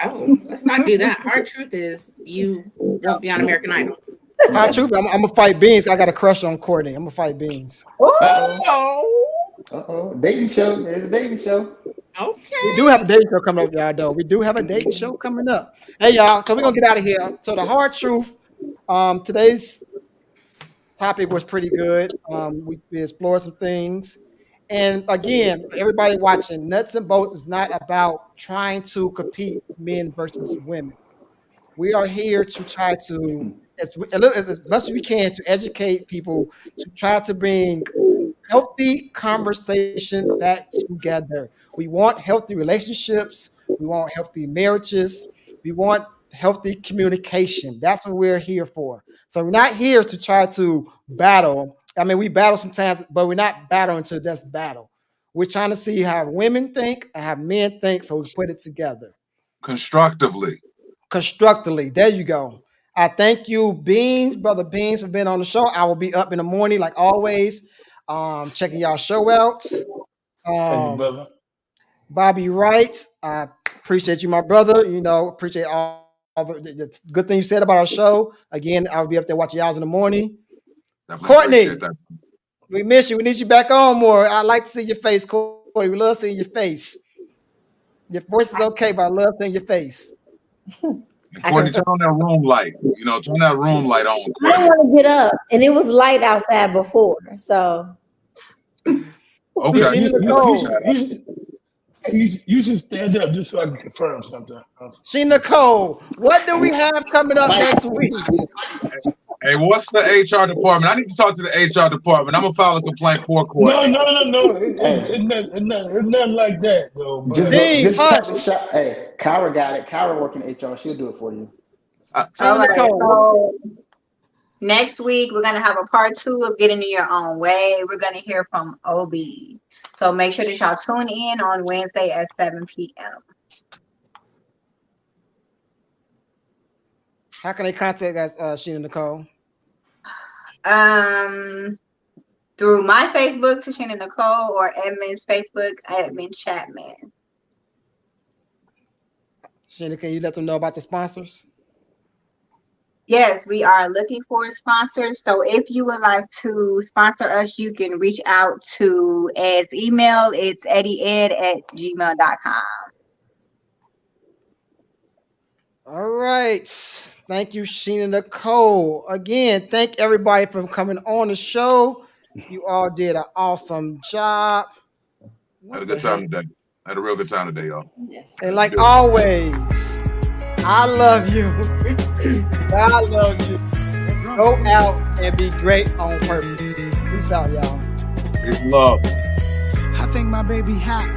Oh, let's not do that. Hard truth is you won't be on American Idol. Hard truth, I'm gonna fight Beans. I got a crush on Courtney. I'm gonna fight Beans. Uh-oh. Dating show. There's a dating show. Okay. We do have a dating show coming up, y'all, though. We do have a dating show coming up. Hey, y'all. So we're gonna get out of here. So the hard truth, today's topic was pretty good. We explored some things. And again, everybody watching, Nuts and Boltz is not about trying to compete men versus women. We are here to try to, as much as we can, to educate people, to try to bring healthy conversation back together. We want healthy relationships. We We want healthy marriages. We want healthy communication. That's what we're here for. So we're not here to try to battle. I mean, we battle sometimes, but we're not battling to this battle. We're trying to see how women think and how men think, so we put it together. Constructively. There you go. I thank you, Beans, Brother Beans, for being on the show. I will be up in the morning, like always, checking y'all show out. Thank you, brother. Bobby Wright, I appreciate you, my brother. You know, appreciate all the good thing you said about our show. Again, I'll be up there watching y'all in the morning. Courtney, we miss you. We need you back on more. I like to see your face, Courtney. We love seeing your face. Your voice is okay, but I love seeing your face. Courtney, turn on that room light. You know, turn that room light on. I didn't want to get up, and it was light outside before, so. Okay. You should stand up just so I can confirm something. Sheena Cole, what do we have coming up next week? Hey, what's the HR department? I need to talk to the HR department. I'm gonna file a complaint for court. No. It's nothing like that, though. Just cut the shot. Hey, Kyra got it. Kyra working HR. She'll do it for you. So next week we're gonna have a part 2 of Getting in Your Own Way. We're gonna hear from OB. So make sure that y'all tune in on Wednesday at 7 p.m. How can they contact us, Sheena Nicole? Through my Facebook, Tashina Nicole, or Edmund's Facebook, Edmund Chapman. Sheena, can you let them know about the sponsors? Yes, we are looking for sponsors. So if you would like to sponsor us, you can reach out to Ed's email. It's eddieed@gmail.com. All right. Thank you, Sheena Nicole. Again, thank everybody for coming on the show. You all did an awesome job. Had a good time today. Had a real good time today, y'all. Yes. And like always, I love you. God loves you. Go out and be great on purpose. Peace out, y'all. Peace and love. I think my baby hot.